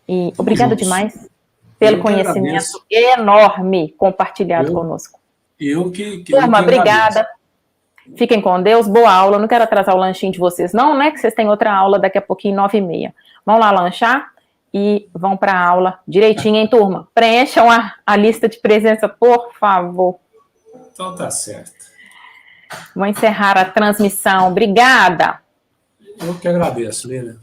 E obrigada demais pelo conhecimento enorme compartilhado conosco. Turma, obrigada. Fiquem com Deus, boa aula. Não quero atrasar o lanchinho de vocês, não, né? Que vocês têm outra aula daqui a pouquinho, 9h30. Vão lá lanchar e vão para a aula direitinho, hein, turma? Preencham a lista de presença, por favor. Então tá certo. Vou encerrar a transmissão. Obrigada. Eu que agradeço, Lívia.